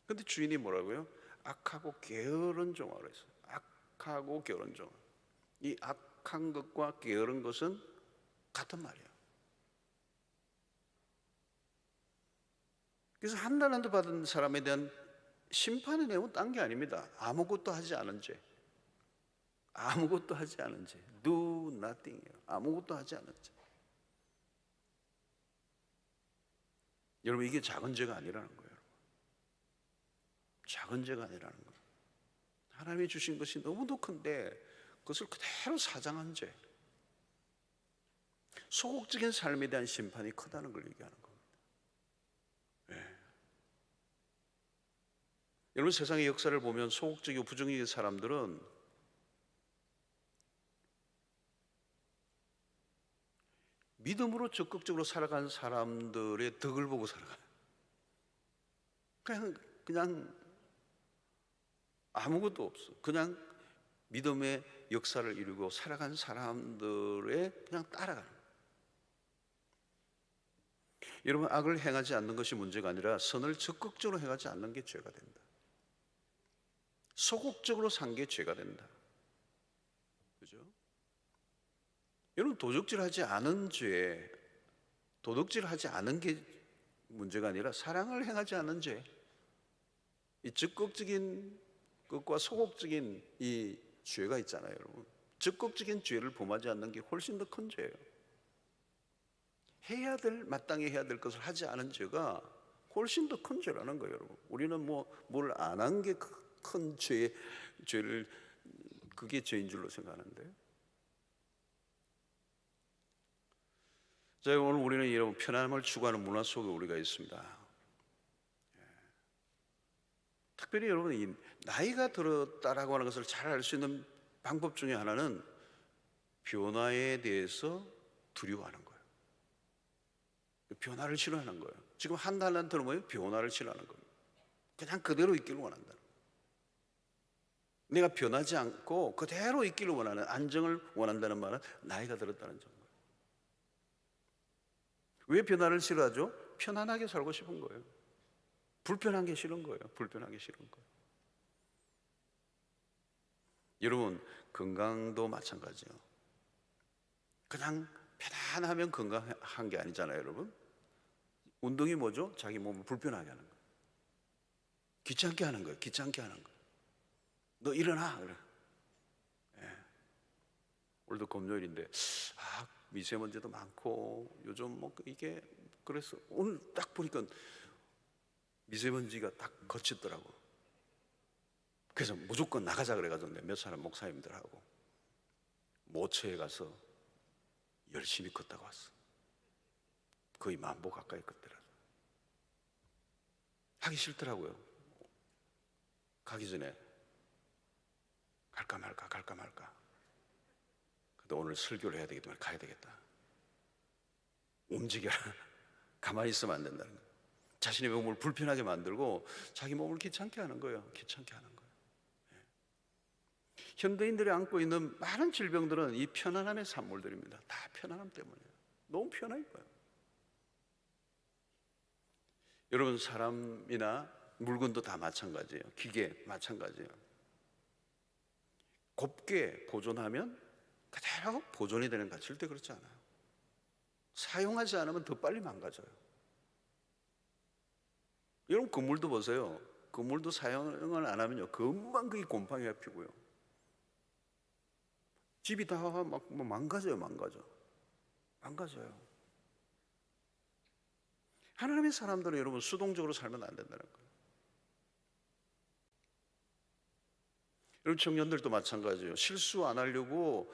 근데 주인이 뭐라고요? 악하고 게으른 종아로 했어요. 악하고 게으른 종아. 이 악한 것과 게으른 것은 같은 말이에요. 그래서 한 달란트 받은 사람에 대한 심판의 내용은 딴 게 아닙니다. 아무것도 하지 않은 죄. 아무것도 하지 않은 죄. Do nothing이에요. 아무것도 하지 않은 죄. 여러분, 이게 작은 죄가 아니라는 거예요. 작은 죄가 아니라는 거예요. 하나님이 주신 것이 너무도 큰데 그것을 그대로 사장한 죄. 소극적인 삶에 대한 심판이 크다는 걸 얘기하는 겁니다. 네. 여러분, 세상의 역사를 보면 소극적이고 부정적인 사람들은 믿음으로 적극적으로 살아간 사람들의 덕을 보고 살아가요. 그냥 아무것도 없어. 그냥 믿음의 역사를 이루고 살아간 사람들의 그냥 따라가는 거예요. 여러분, 악을 행하지 않는 것이 문제가 아니라 선을 적극적으로 행하지 않는 게 죄가 된다. 소극적으로 산 게 죄가 된다. 그죠? 여러분, 도둑질하지 않은 죄, 도둑질하지 않은 게 문제가 아니라 사랑을 행하지 않는 죄, 이 적극적인 것과 소극적인 이 죄가 있잖아요, 여러분. 적극적인 죄를 범하지 않는 게 훨씬 더 큰 죄예요. 마땅히 해야 될 것을 하지 않은 죄가 훨씬 더 큰 죄라는 거예요, 여러분. 우리는 뭘 안 한 게 큰 죄를 그게 죄인 줄로 생각하는데. 자, 오늘 우리는 이런 편안함을 추구하는 문화 속에 우리가 있습니다. 특별히 여러분, 이 나이가 들었다라고 하는 것을 잘 알 수 있는 방법 중에 하나는 변화에 대해서 두려워하는 거예요. 변화를 싫어하는 거예요. 지금 한 달란트는 뭐예요? 변화를 싫어하는 겁니다. 그냥 그대로 있기를 원한다. 내가 변하지 않고 그대로 있기를 원하는, 안정을 원한다는 말은 나이가 들었다는 점이에요. 왜 변화를 싫어하죠? 편안하게 살고 싶은 거예요. 불편한 게 싫은 거예요. 불편하게 싫은 거예요. 여러분, 건강도 마찬가지예요. 그냥 편안하면 건강한 게 아니잖아요, 여러분. 운동이 뭐죠? 자기 몸을 불편하게 하는 거예요. 귀찮게 하는 거예요. 귀찮게 하는 거예요. 너 일어나. 그래. 예. 오늘도 금요일인데 미세먼지도 많고 요즘 이게 그래서 오늘 딱 보니까 미세먼지가 딱 거쳤더라고. 그래서 무조건 나가자 그래가지고 몇 사람 목사님들하고 모처에 가서 열심히 걷다가 왔어. 거의 10,000보 가까이 걷더라고. 하기 싫더라고요. 가기 전에 갈까 말까. 근데 오늘 설교를 해야 되기 때문에 가야 되겠다. 움직여라. 가만히 있으면 안 된다는 거예요. 자신의 몸을 불편하게 만들고 자기 몸을 귀찮게 하는 거예요. 귀찮게 하는 거예요. 현대인들이 안고 있는 많은 질병들은 이 편안함의 산물들입니다. 다 편안함 때문이에요. 너무 편해요. 여러분, 사람이나 물건도 다 마찬가지예요. 기계 마찬가지예요. 곱게 보존하면 그대로 보존이 되는 것. 절대 그렇지 않아요. 사용하지 않으면 더 빨리 망가져요. 여러분, 건물도 보세요. 건물도 사용을 안 하면요, 금방 그게 곰팡이가 피고요. 집이 다 막 망가져요. 망가져요. 하나님의 사람들은 여러분, 수동적으로 살면 안 된다는 거예요. 여러분, 청년들도 마찬가지예요. 실수 안 하려고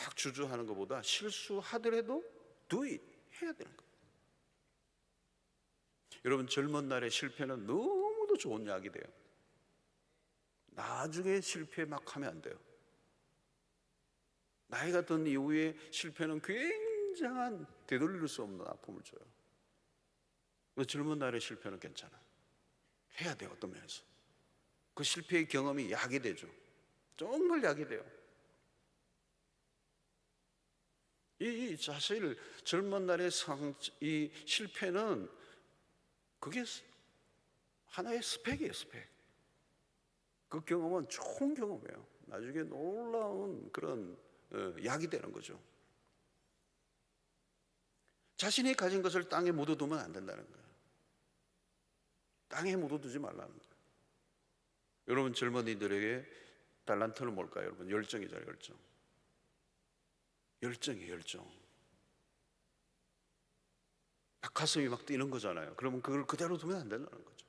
막 주저하는 것보다 실수하더라도 do it, 해야 되는 거예요. 여러분, 젊은 날의 실패는 너무도 좋은 약이 돼요. 나중에 실패 막 하면 안 돼요. 나이가 든 이후에 실패는 굉장한 되돌릴 수 없는 아픔을 줘요. 젊은 날의 실패는 괜찮아. 해야 돼요. 어떤 면에서 그 실패의 경험이 약이 되죠. 정말 약이 돼요. 이 사실 젊은 날의 이 실패는 그게 하나의 스펙이에요. 스펙. 그 경험은 좋은 경험이에요. 나중에 놀라운 그런 약이 되는 거죠. 자신이 가진 것을 땅에 묻어두면 안 된다는 거예요. 땅에 묻어두지 말라는 거예요. 여러분 젊은이들에게 달란트는 뭘까요? 여러분 열정이잖아요. 열정이에요. 막 가슴이 막 뛰는 거잖아요. 그러면 그걸 그대로 두면 안 된다는 거죠.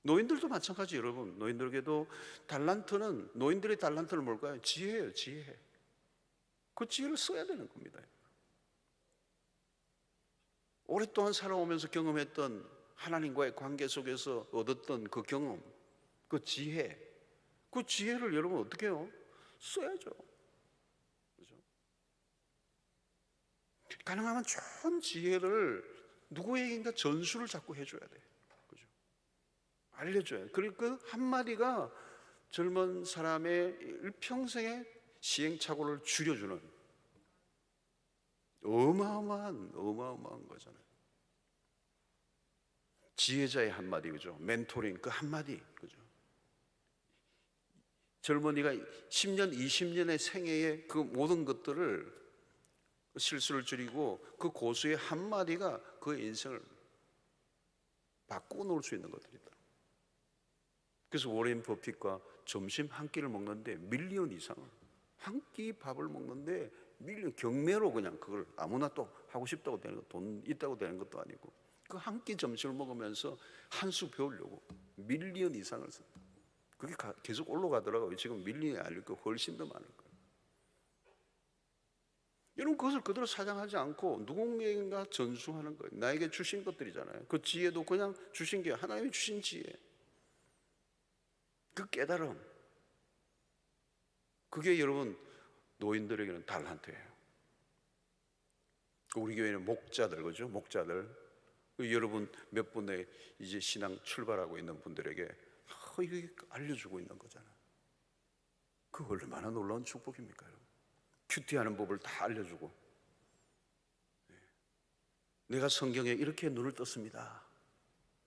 노인들도 마찬가지. 여러분 노인들에게도 노인들의 달란트는 뭘까요? 지혜예요. 지혜. 그 지혜를 써야 되는 겁니다. 오랫동안 살아오면서 경험했던 하나님과의 관계 속에서 얻었던 그 경험, 그 지혜, 그 지혜를 여러분 어떻게 해요? 써야죠. 그죠? 가능하면 좋은 지혜를 누구에게인가 전수를 자꾸 해줘야 돼. 그죠? 알려줘야 돼. 그리고 그 한마디가 젊은 사람의 일평생의 시행착오를 줄여주는 어마어마한 거잖아요. 지혜자의 한마디, 그죠? 멘토링, 그 한마디, 그죠? 젊은이가 10년, 20년의 생애의 그 모든 것들을 실수를 줄이고 그 고수의 한마디가 그의 인생을 바꾸어 놓을 수 있는 것들이다. 그래서 워렌 버핏과 점심 한 끼를 먹는데 밀리언 이상을, 한 끼 밥을 먹는데 밀리언, 경매로 그냥 그걸 아무나 또 하고 싶다고 되는 거, 돈 있다고 되는 것도 아니고 그 한 끼 점심을 먹으면서 한 수 배우려고 밀리언 이상을 쓴다. 그게 계속 올라가더라고요. 지금 밀리언이 아닐 거 훨씬 더 많을 거예요. 여러분 그것을 그대로 사장하지 않고 누군가가 전수하는 거예요. 나에게 주신 것들이잖아요. 그 지혜도 그냥 주신 게 하나님이 주신 지혜, 그 깨달음, 그게 여러분 노인들에게는 달란트예요. 우리 교회는 목자들, 그죠? 목자들, 여러분 몇 분의 이제 신앙 출발하고 있는 분들에게 이게 알려주고 있는 거잖아요. 그 얼마나 놀라운 축복입니까? 큐티하는 법을 다 알려주고, 내가 성경에 이렇게 눈을 떴습니다,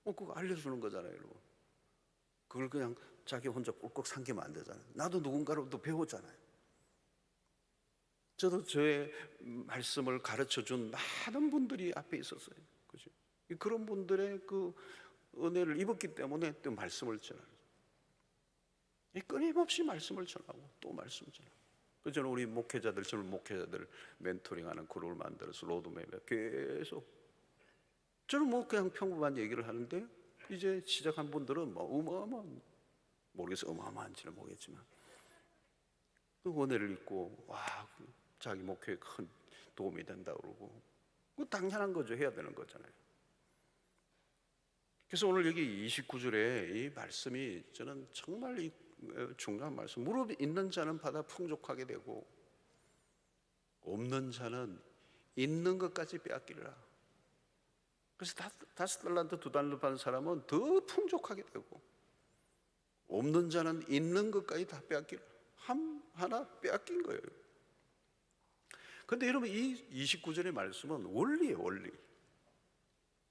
그거 알려주는 거잖아요. 여러분 그걸 그냥 자기 혼자 꿀꺽 삼기면 안 되잖아요. 나도 누군가로부터 배웠잖아요. 저도 저의 말씀을 가르쳐준 많은 분들이 앞에 있었어요. 그죠? 그런 분들의 그 은혜를 입었기 때문에 또 말씀을 전하는, 끊임없이 말씀을 전하고 또 말씀을 전하고. 그래서 저는 우리 목회자들, 젊은 목회자들 멘토링하는 그룹을 만들어서 로드맵에 계속, 저는 뭐 그냥 평범한 얘기를 하는데 이제 시작한 분들은 뭐 어마어마한, 모르겠어요, 어마어마한지는 모르겠지만 그 은혜를 입고 와 자기 목회에 큰 도움이 된다 그러고, 그 당연한 거죠. 해야 되는 거잖아요. 그래서 오늘 여기 29절에 이 말씀이 저는 정말 중요한 말씀. 무릎 있는 자는 받아 풍족하게 되고 없는 자는 있는 것까지 빼앗기리라. 그래서 5달란트 2달란트 받은 사람은 더 풍족하게 되고, 없는 자는 있는 것까지 다 빼앗기리라. 하나 빼앗긴 거예요. 그런데 여러분 이 29절의 말씀은 원리예요. 원리.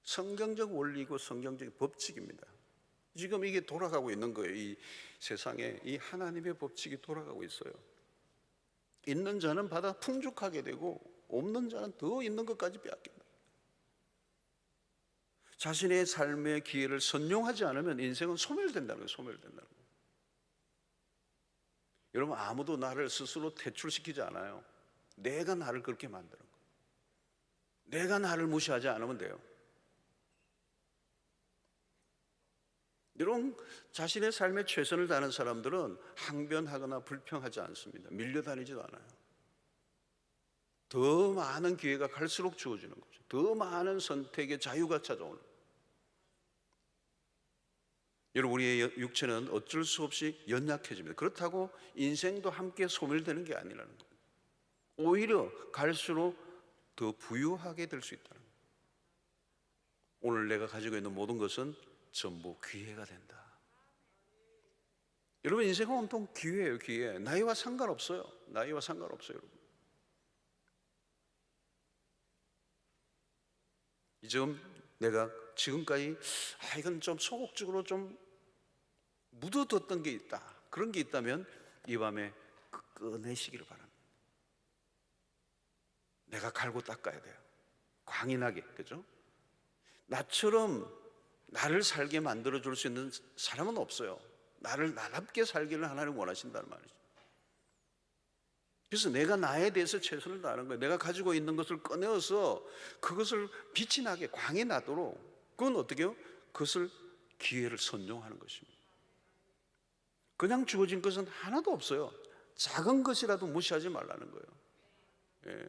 성경적 원리고 성경적 법칙입니다. 지금 이게 돌아가고 있는 거예요. 이 세상에 이 하나님의 법칙이 돌아가고 있어요. 있는 자는 받아 풍족하게 되고 없는 자는 더 있는 것까지 빼앗긴다. 자신의 삶의 기회를 선용하지 않으면 인생은 소멸된다는 거예요. 소멸된다는 거예요. 여러분 아무도 나를 스스로 퇴출시키지 않아요. 내가 나를 그렇게 만드는 거예요. 내가 나를 무시하지 않으면 돼요. 여러분 자신의 삶에 최선을 다하는 사람들은 항변하거나 불평하지 않습니다. 밀려다니지도 않아요. 더 많은 기회가 갈수록 주어지는 거죠. 더 많은 선택의 자유가 찾아오는 거예요. 여러분 우리의 육체는 어쩔 수 없이 연약해집니다. 그렇다고 인생도 함께 소멸되는 게 아니라는 거예요. 오히려 갈수록 더 부유하게 될 수 있다는 거예요. 오늘 내가 가지고 있는 모든 것은 전부 기회가 된다. 여러분 인생은 온통 기회예요. 기회. 나이와 상관없어요. 나이와 상관없어요. 여러분 지금 내가 지금까지 이건 좀 소극적으로 좀 묻어뒀던 게 있다, 그런 게 있다면 이 밤에 꺼내시기를 바랍니다. 내가 갈고 닦아야 돼요. 광인하게. 그죠? 나처럼 나를 살게 만들어 줄 수 있는 사람은 없어요. 나를 나답게 살기를 하나님 원하신다는 말이죠. 그래서 내가 나에 대해서 최선을 다하는 거예요. 내가 가지고 있는 것을 꺼내어서 그것을 빛이 나게 광이 나도록, 그건 어떻게 해요? 그것을 기회를 선용하는 것입니다. 그냥 주어진 것은 하나도 없어요. 작은 것이라도 무시하지 말라는 거예요. 예.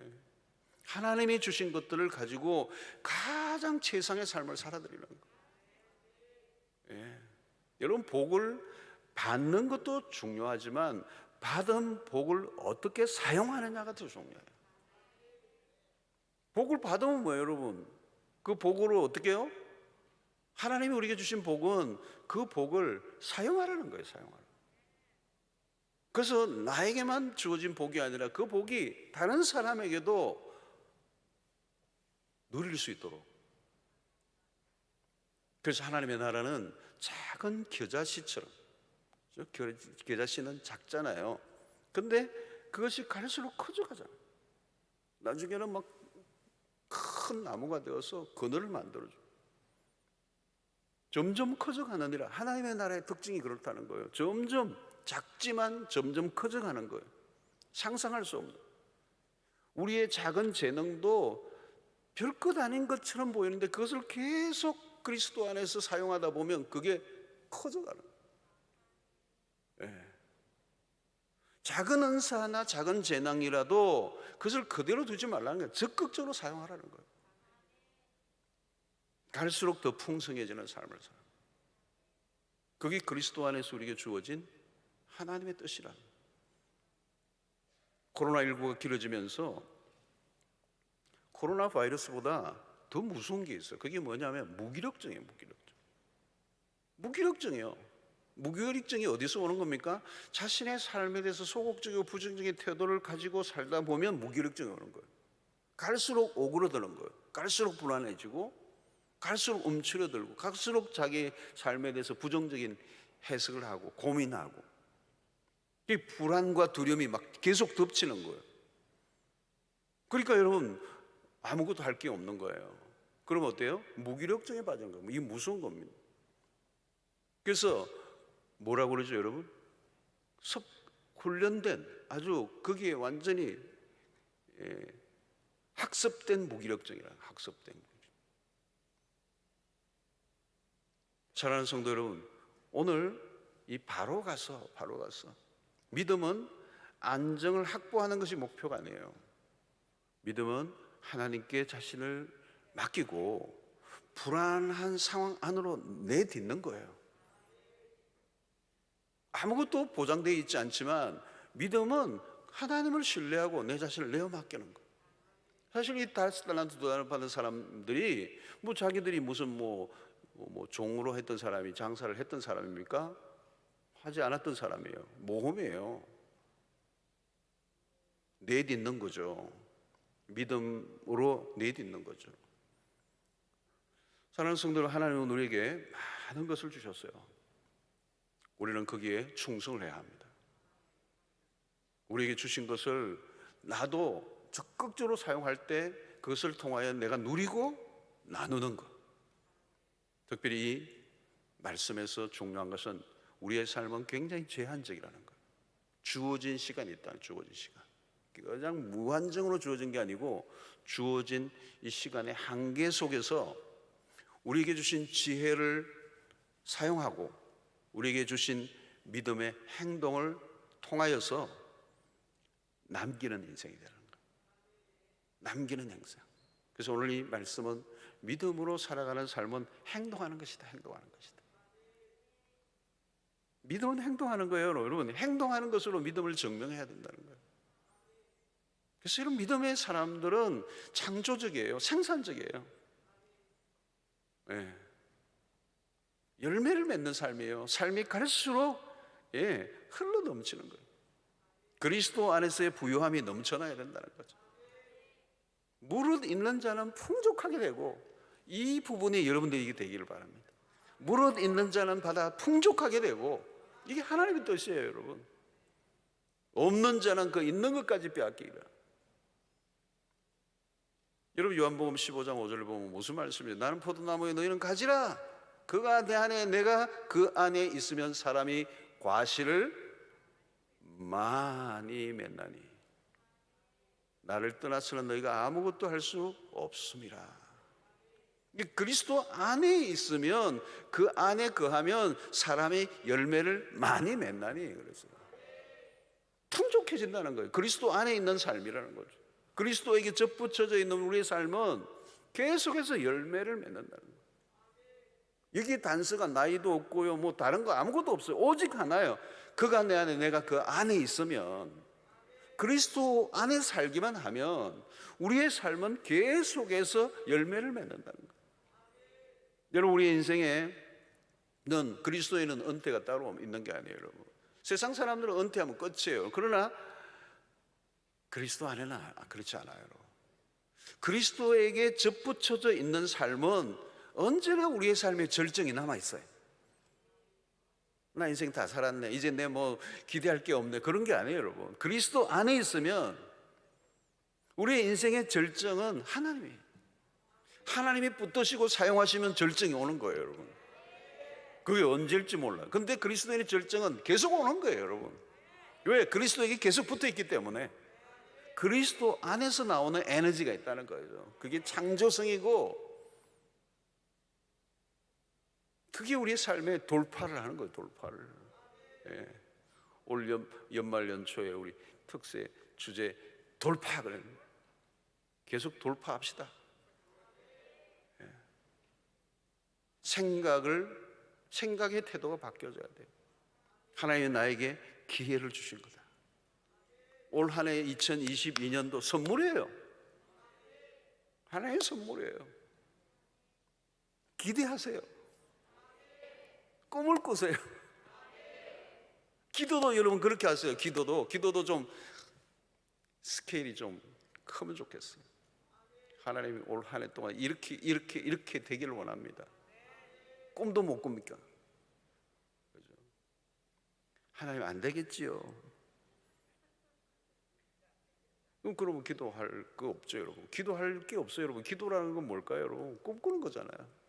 하나님이 주신 것들을 가지고 가장 최상의 삶을 살아드리는 거예요. 예. 여러분, 복을 받는 것도 중요하지만 받은 복을 어떻게 사용하느냐가 더 중요해요. 복을 받으면 뭐예요, 여러분? 그 복으로 어떻게 해요? 하나님이 우리에게 주신 복은 그 복을 사용하라는 거예요, 사용하라. 그래서 나에게만 주어진 복이 아니라 그 복이 다른 사람에게도 누릴 수 있도록. 그래서 하나님의 나라는 작은 겨자씨처럼, 겨자씨는 작잖아요. 근데 그것이 갈수록 커져가잖아요. 나중에는 막 큰 나무가 되어서 그늘을 만들어줘. 점점 커져가느니라. 하나님의 나라의 특징이 그렇다는 거예요. 점점 작지만 점점 커져가는 거예요. 상상할 수 없는. 우리의 작은 재능도 별것 아닌 것처럼 보이는데 그것을 계속 그리스도 안에서 사용하다 보면 그게 커져가는 거예요. 예. 작은 은사나 작은 재능이라도 그것을 그대로 두지 말라는 거예요. 적극적으로 사용하라는 거예요. 갈수록 더 풍성해지는 삶을 살아. 그게 그리스도 안에서 우리에게 주어진 하나님의 뜻이라. 코로나19가 길어지면서 코로나 바이러스보다 더 무서운 게 있어요. 그게 뭐냐면 무기력증이에요. 무기력증이에요. 무기력증이 어디서 오는 겁니까? 자신의 삶에 대해서 소극적이고 부정적인 태도를 가지고 살다 보면 무기력증이 오는 거예요. 갈수록 오그러드는 거예요. 갈수록 불안해지고, 갈수록 움츠러들고, 갈수록 자기 삶에 대해서 부정적인 해석을 하고 고민하고, 이 불안과 두려움이 막 계속 덮치는 거예요. 그러니까 여러분, 아무것도 할 게 없는 거예요. 그럼 어때요? 무기력증에 빠진 거예요. 이게 무서운 겁니다. 그래서 뭐라고 그러죠, 여러분? 훈련된, 아주 거기에 완전히 학습된 무기력증이라. 학습된 무기력증. 사랑하는 성도 여러분, 오늘 이 바로 가서 믿음은 안정을 확보하는 것이 목표가 아니에요. 믿음은 하나님께 자신을 맡기고 불안한 상황 안으로 내딛는 거예요. 아무것도 보장되어 있지 않지만 믿음은 하나님을 신뢰하고 내 자신을 내어 맡기는 거예요. 사실 이 5달란트 2달란트 받은 사람들이 자기들이 무슨 종으로 했던 사람이 장사를 했던 사람입니까? 하지 않았던 사람이에요. 모험이에요. 내딛는 거죠. 믿음으로 내딛는 거죠. 사랑하는 성도들, 하나님은 우리에게 많은 것을 주셨어요. 우리는 거기에 충성을 해야 합니다. 우리에게 주신 것을 나도 적극적으로 사용할 때 그것을 통하여 내가 누리고 나누는 것. 특별히 이 말씀에서 중요한 것은 우리의 삶은 굉장히 제한적이라는 거예요. 주어진 시간이 있다. 주어진 시간. 그냥 무한정으로 주어진 게 아니고 주어진 이 시간의 한계 속에서 우리에게 주신 지혜를 사용하고 우리에게 주신 믿음의 행동을 통하여서 남기는 인생이 되는 거예요. 남기는 행동. 그래서 오늘 이 말씀은 믿음으로 살아가는 삶은 행동하는 것이다. 행동하는 것이다. 믿음은 행동하는 거예요. 여러분, 행동하는 것으로 믿음을 증명해야 된다는 거예요. 그래서 이런 믿음의 사람들은 창조적이에요. 생산적이에요. 네. 열매를 맺는 삶이에요. 삶이 갈수록 흘러 넘치는 거예요. 그리스도 안에서의 부유함이 넘쳐나야 된다는 거죠. 무릇 있는 자는 풍족하게 되고, 이 부분이 여러분들에게 되기를 바랍니다. 무릇 있는 자는 받아 풍족하게 되고, 이게 하나님의 뜻이에요, 여러분. 없는 자는 그 있는 것까지 빼앗기리라. 여러분, 요한복음 15장 5절을 보면 무슨 말씀이에요? 나는 포도나무에 너희는 가지라. 그 안에 내가 그 안에 있으면 사람이 과실을 많이 맺나니 나를 떠나서는 너희가 아무것도 할 수 없음이라. 그리스도 안에 있으면, 그 안에 거하면 사람이 열매를 많이 맺나니, 그래서 풍족해진다는 거예요. 그리스도 안에 있는 삶이라는 거죠. 그리스도에게 접붙여져 있는 우리의 삶은 계속해서 열매를 맺는다는 거예요. 여기 단서가 나이도 없고요, 뭐 다른 거 아무것도 없어요. 오직 하나예요. 그가 내 안에, 내가 그 안에 있으면, 그리스도 안에 살기만 하면 우리의 삶은 계속해서 열매를 맺는다는 거예요. 여러분, 우리의 인생에는 그리스도에는 은퇴가 따로 있는 게 아니에요, 여러분. 세상 사람들은 은퇴하면 끝이에요. 그러나 그리스도 안에는 그렇지 않아요, 여러분. 그리스도에게 접붙여져 있는 삶은 언제나 우리의 삶에 절정이 남아있어요. 나 인생 다 살았네, 이제 내 뭐 기대할 게 없네, 그런 게 아니에요, 여러분. 그리스도 안에 있으면 우리의 인생의 절정은 하나님이 붙드시고 사용하시면 절정이 오는 거예요, 여러분. 그게 언제일지 몰라요. 근데 그리스도인의 절정은 계속 오는 거예요, 여러분. 왜? 그리스도에게 계속 붙어 있기 때문에. 그리스도 안에서 나오는 에너지가 있다는 거예요. 그게 창조성이고, 그게 우리의 삶에 돌파를 하는 거예요, 돌파를. 예. 올 연말 연초에 우리 특세 주제 돌파, 그래요. 계속 돌파합시다. 예. 생각의 태도가 바뀌어져야 돼요. 하나님이 나에게 기회를 주신 거다. 올 한 해 2022년도 선물이에요. 하나님의 선물이에요. 기대하세요. 꿈을 꾸세요. 기도도 여러분 그렇게 하세요. 기도도 좀 스케일이 좀 크면 좋겠어요. 하나님이 올 한 해 동안 이렇게 되기를 원합니다. 꿈도 못 꿉니까? 그죠? 하나님 안 되겠지요. 그러면 기도할 거 없죠, 여러분. 기도할 게 없어요, 여러분. 기도라는 건 뭘까요, 여러분? 꿈꾸는 거잖아요.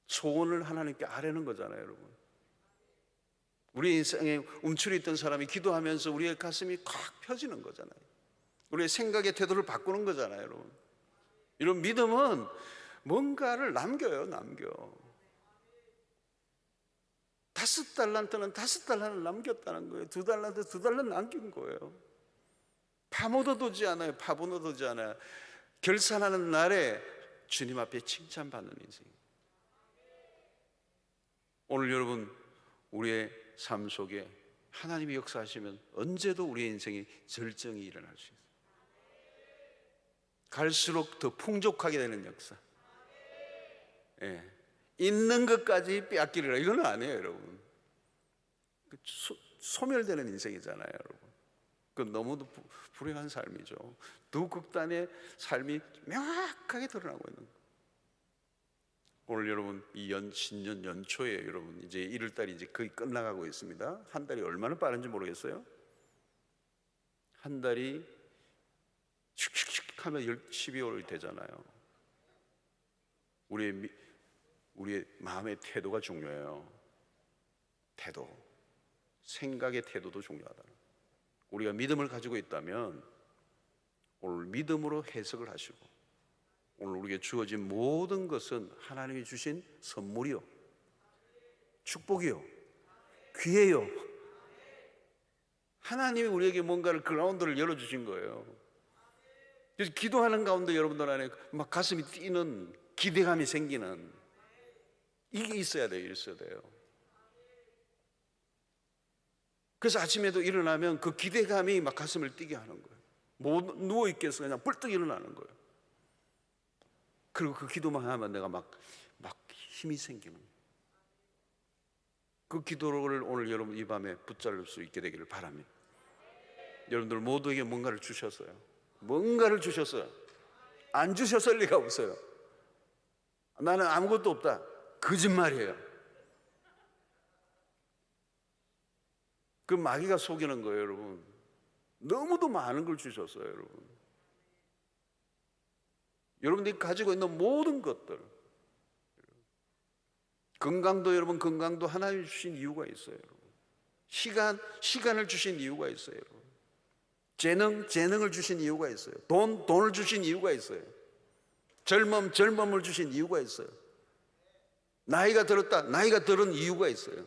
소원을 하나님께 아뢰는 거잖아요, 여러분. 우리 인생에 움츠려 있던 사람이 기도하면서 우리의 가슴이 콱 펴지는 거잖아요. 우리의 생각의 태도를 바꾸는 거잖아요, 여러분. 이런 믿음은 뭔가를 남겨. 5달란트는 5달란트를 남겼다는 거예요. 2달란트 남긴 거예요. 파묻어두지 않아요. 결산하는 날에 주님 앞에 칭찬받는 인생. 오늘 여러분, 우리의 삶 속에 하나님이 역사하시면 언제도 우리의 인생에 절정이 일어날 수 있어요. 갈수록 더 풍족하게 되는 역사. 예. 있는 것까지 빼앗기리라, 이건 아니에요, 여러분. 소멸되는 인생이잖아요, 여러분. 그 너무도 불행한 삶이죠. 두 극단의 삶이 명확하게 드러나고 있는 거예요. 오늘 여러분, 이 신년 연초에 여러분 이제 1월달이 이제 거의 끝나가고 있습니다. 한 달이 얼마나 빠른지 모르겠어요. 한 달이 슉슉슉 하면 12월이 되잖아요. 우리의 마음의 태도가 중요해요. 태도, 생각의 태도도 중요하다. 우리가 믿음을 가지고 있다면 오늘 믿음으로 해석을 하시고, 오늘 우리에게 주어진 모든 것은 하나님이 주신 선물이요, 축복이요, 기회요. 하나님이 우리에게 뭔가를 그라운드를 열어주신 거예요. 그래서 기도하는 가운데 여러분들 안에 막 가슴이 뛰는, 기대감이 생기는, 이게 있어야 돼요. 그래서 아침에도 일어나면 그 기대감이 막 가슴을 뛰게 하는 거예요. 못 누워있겠어, 그냥 뿔떡 일어나는 거예요. 그리고 그 기도만 하면 내가 막 힘이 생기는 거예요. 그 기도를 오늘 여러분 이 밤에 붙잡을 수 있게 되기를 바랍니다. 여러분들 모두에게 뭔가를 주셨어요. 안 주셨을 리가 없어요. 나는 아무것도 없다, 거짓말이에요. 그 마귀가 속이는 거예요, 여러분. 너무도 많은 걸 주셨어요, 여러분. 여러분들이 가지고 있는 모든 것들, 건강도 여러분, 건강도 하나님이 주신 이유가 있어요. 여러분. 시간을 주신 이유가 있어요. 여러분. 재능을 주신 이유가 있어요. 돈을 주신 이유가 있어요. 젊음을 주신 이유가 있어요. 나이가 들은 이유가 있어요.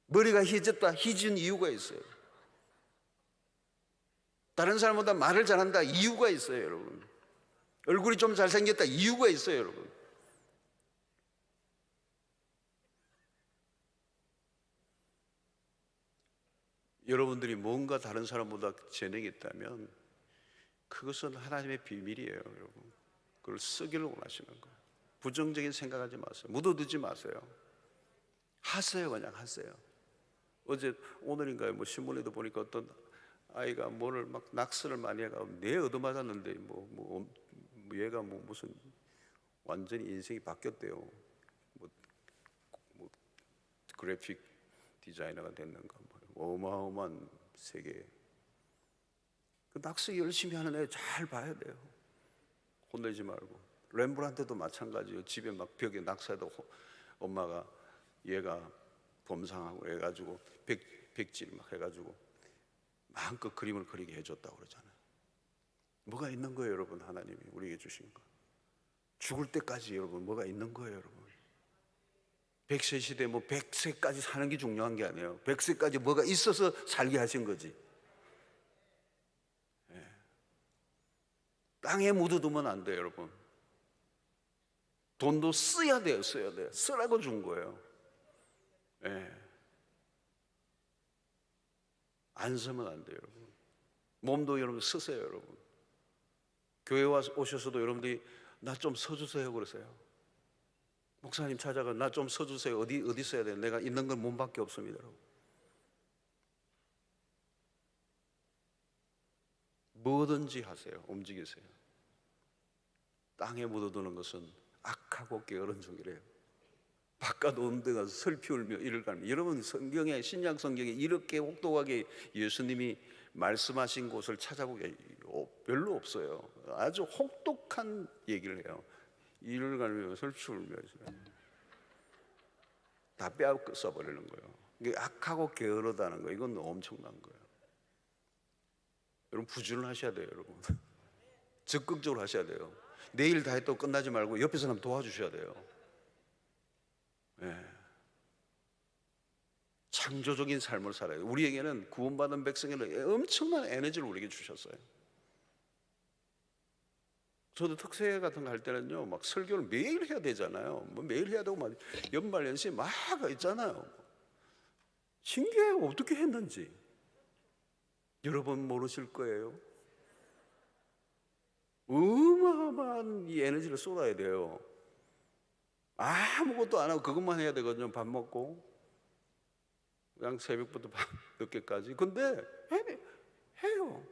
머리가 희진 이유가 있어요. 다른 사람보다 말을 잘한다 이유가 있어요, 여러분. 얼굴이 좀 잘생겼다 이유가 있어요, 여러분. 여러분들이 뭔가 다른 사람보다 재능이 있다면 그것은 하나님의 비밀이에요, 여러분. 그걸 쓰기를 원하시는 거예요. 부정적인 생각하지 마세요. 묻어두지 마세요. 하세요, 그냥 하세요. 오늘인가요? 신문에도 보니까 어떤 아이가 뭐를 막 낙서를 많이 해가 내 얻어맞았는데 얘가 무슨 완전히 인생이 바뀌었대요. 그래픽 디자이너가 됐는가 어마어마한 세계. 그 낙서 열심히 하는 애 잘 봐야 돼요. 혼내지 말고. 렘브란트도 마찬가지예요. 집에 막 벽에 낙서해도 엄마가 얘가 범상하고 해가지고 백질 막 해가지고 마음껏 그림을 그리게 해줬다고 그러잖아요. 뭐가 있는 거예요, 여러분. 하나님이 우리에게 주신 거. 죽을 때까지 여러분 뭐가 있는 거예요, 여러분. 100세 시대 100세까지 사는 게 중요한 게 아니에요. 100세까지 뭐가 있어서 살게 하신 거지. 예. 땅에 묻어두면 안 돼요, 여러분. 돈도 써야 돼요. 쓰라고 준 거예요. 예. 안 쓰면 안 돼요, 여러분. 몸도 여러분 쓰세요, 여러분. 교회 오셔서도 여러분들이 나 좀 써주세요 그러세요. 목사님 찾아가 나 좀 써주세요. 어디 써야 돼요? 내가 있는 건 몸밖에 없습니다, 여러분. 뭐든지 하세요. 움직이세요. 땅에 묻어두는 것은 악하고 게으른 종이래요. 바깥 온데 가서 슬피 울며 이를 갈며. 여러분 성경에, 신약 성경에 이렇게 혹독하게 예수님이 말씀하신 곳을 찾아보기 별로 없어요. 아주 혹독한 얘기를 해요. 이를 갈며 슬피 울며 다 빼앗겨 써버리는 거예요. 이게 악하고 게으르다는 거, 이건 엄청난 거예요. 여러분 부지런하셔야 돼요, 여러분. 적극적으로 하셔야 돼요. 내일 다 했다고 끝나지 말고 옆에 사람 도와주셔야 돼요. 네. 창조적인 삶을 살아요. 우리에게는 구원받은 백성에는 엄청난 에너지를 우리에게 주셨어요. 저도 특세 같은 거 할 때는요, 막 설교를 매일 해야 되잖아요. 매일 해야 되고 막 연말연시 막 있잖아요. 신기해요. 어떻게 했는지. 여러분 모르실 거예요. 어마어마한 이 에너지를 쏟아야 돼요. 아무것도 안 하고 그것만 해야 되거든요. 밥 먹고 그냥 새벽부터 밤 늦게까지. 근데 해요.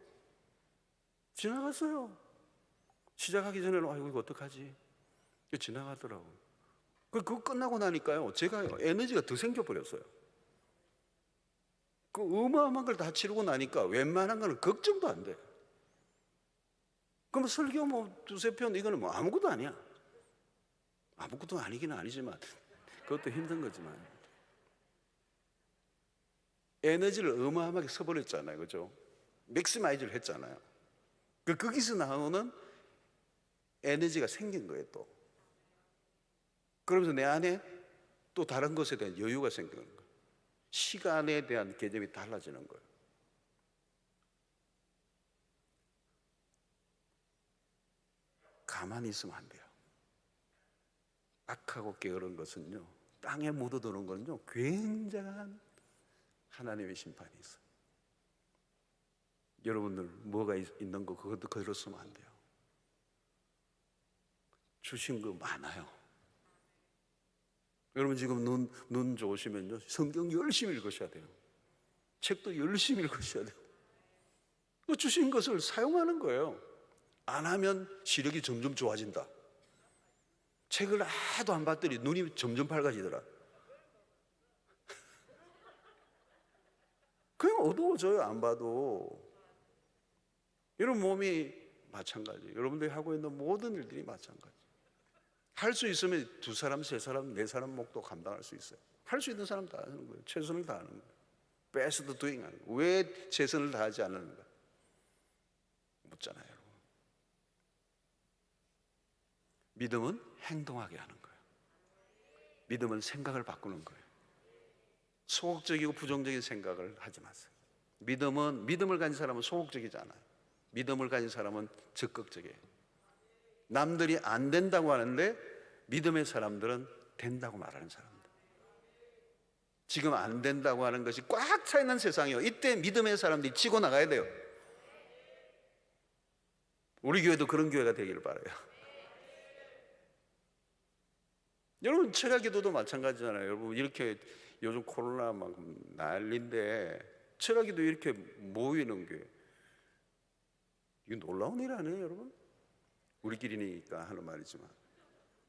지나갔어요. 시작하기 전에는 아이고 이거 어떡하지? 지나가더라고. 그거 끝나고 나니까요, 제가 에너지가 더 생겨버렸어요. 그 어마어마한 걸 다 치르고 나니까 웬만한 거는 걱정도 안 돼. 그럼 설교 두세 편 이거는 아무것도 아니야. 아무것도 아니기는 아니지만 그것도 힘든 거지만 에너지를 어마어마하게 써버렸잖아요, 그죠? 맥시마이즈를 했잖아요. 거기서 나오는 에너지가 생긴 거예요, 또. 그러면서 내 안에 또 다른 것에 대한 여유가 생기는 거예요. 시간에 대한 개념이 달라지는 거예요. 가만히 있으면 안 돼요. 악하고 게으른 것은요, 땅에 묻어두는 거는요, 굉장한 하나님의 심판이 있어요. 여러분들 뭐가 있는 거 그것도 그대로 쓰면 안 돼요. 주신 거 많아요. 여러분 지금 눈 좋으시면요, 성경 열심히 읽으셔야 돼요. 책도 열심히 읽으셔야 돼요. 주신 것을 사용하는 거예요. 안 하면 시력이 점점 좋아진다. 책을 하도 안 봤더니 눈이 점점 밝아지더라. 그냥 어두워져요, 안 봐도. 여러분 몸이 마찬가지. 여러분들이 하고 있는 모든 일들이 마찬가지. 할 수 있으면 두 사람, 세 사람, 네 사람 목도 감당할 수 있어요. 할 수 있는 사람 다 하는 거예요. 최선을 다하는 거예요. best doing 하는 거예요. 왜 최선을 다하지 않는가 묻잖아요, 여러분. 믿음은 행동하게 하는 거예요. 믿음은 생각을 바꾸는 거예요. 소극적이고 부정적인 생각을 하지 마세요. 믿음을 가진 사람은 소극적이지 않아요. 믿음을 가진 사람은 적극적이에요. 남들이 안 된다고 하는데 믿음의 사람들은 된다고 말하는 사람들. 지금 안 된다고 하는 것이 꽉 차 있는 세상이에요. 이때 믿음의 사람들이 치고 나가야 돼요. 우리 교회도 그런 교회가 되기를 바라요. 여러분, 철야기도도 마찬가지잖아요. 여러분, 이렇게 요즘 코로나 막 난리인데 철야기도 이렇게 모이는 게 이게 놀라운 일 아니에요, 여러분? 우리끼리니까 하는 말이지만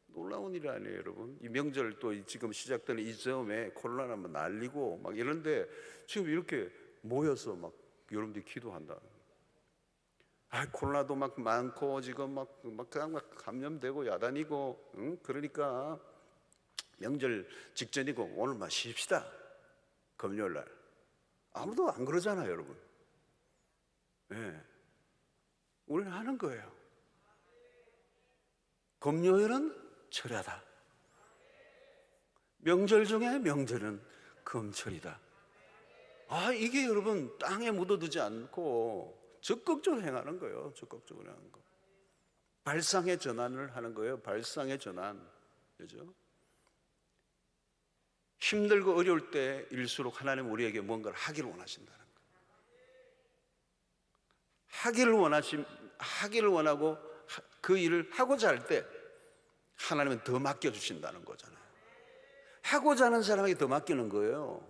놀라운 일 아니에요, 여러분? 이 명절 또 지금 시작되는 이 즈음에 코로나나 뭐 난리고 막 이런데 지금 이렇게 모여서 막 여러분들이 기도한다. 코로나도 막 많고 지금 막 감염되고 야단이고, 응? 그러니까 명절 직전이고 오늘 막 쉽시다. 금요일 날. 아무도 안 그러잖아요, 여러분. 네. 우리는 하는 거예요. 금요일은 철야다. 명절 중에 명절은 금철이다. 이게 여러분 땅에 묻어두지 않고 적극적으로 행하는 거예요. 적극적으로 하는 거. 발상의 전환을 하는 거예요. 발상의 전환. 그죠? 힘들고 어려울 때일수록 하나님 우리에게 뭔가를 하기를 원하신다는 거예요. 하기를 원하고 그 일을 하고자 할 때 하나님은 더 맡겨주신다는 거잖아요. 하고자 하는 사람에게 더 맡기는 거예요.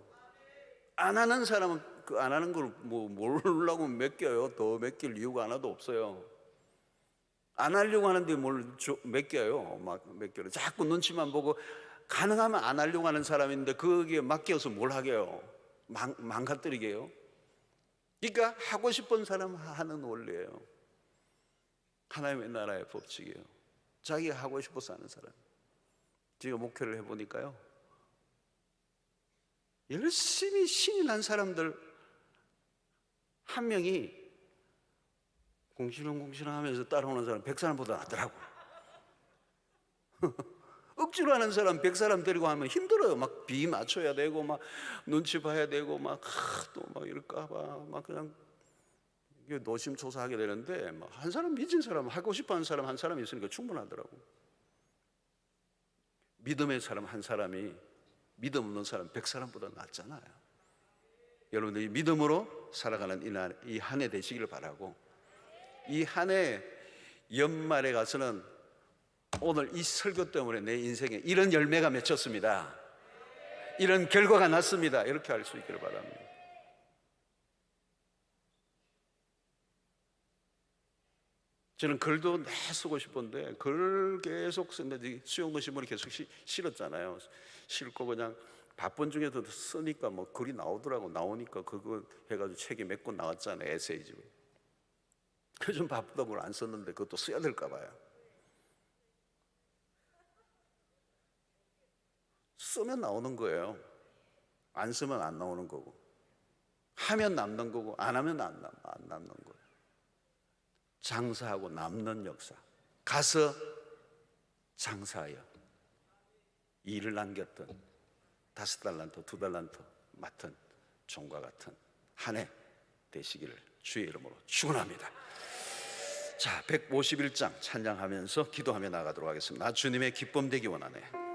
안 하는 사람은 안 하는 걸 모르려고 맡겨요. 더 맡길 이유가 하나도 없어요. 안 하려고 하는데 뭘 맡겨요. 맡겨요. 자꾸 눈치만 보고 가능하면 안 하려고 하는 사람인데 거기에 맡겨서 뭘 하게요? 망가뜨리게요? 그러니까 하고 싶은 사람 하는 원리예요. 하나님의 나라의 법칙이에요. 자기가 하고 싶어서 하는 사람. 제가 목회를 해보니까요, 열심히 신이 난 사람들 한 명이 공시렁공시렁 하면서 따라오는 사람 100사람보다 낫더라고. 억지로 하는 사람 100사람 데리고 하면 힘들어요. 막 비 맞춰야 되고 막 눈치 봐야 되고 막 또 막 이럴까봐 막 그냥 노심초사하게 되는데 한 사람, 믿은 사람, 하고 싶어하는 사람 한 사람이 있으니까 충분하더라고. 믿음의 사람 한 사람이 믿음 없는 사람 100사람보다 낫잖아요. 여러분들이 믿음으로 살아가는 이 한 해 되시기를 바라고, 이 한 해 연말에 가서는 오늘 이 설교 때문에 내 인생에 이런 열매가 맺혔습니다, 이런 결과가 났습니다, 이렇게 할 수 있기를 바랍니다. 저는 글도 쓰고 싶은데 글 계속 쓰는데 수영도 신문이 계속 실었잖아요. 실고 그냥 바쁜 중에도 쓰니까 글이 나오더라고. 나오니까 그거 해가지고 책이 몇 권 나왔잖아요. 에세이집. 요즘 바쁘다고 그걸 안 썼는데 그것도 써야 될까 봐요. 쓰면 나오는 거예요. 안 쓰면 안 나오는 거고, 하면 남는 거고, 안 하면 안 남는 거예요. 장사하고 남는 역사. 가서 장사하여 일을 남겼던 5달란트, 2달란트 맡은 종과 같은 한 해 되시기를 주의 이름으로 축원합니다. 자, 151장 찬양하면서 기도하며 나가도록 하겠습니다. 나 주님의 기쁨 되기 원하네.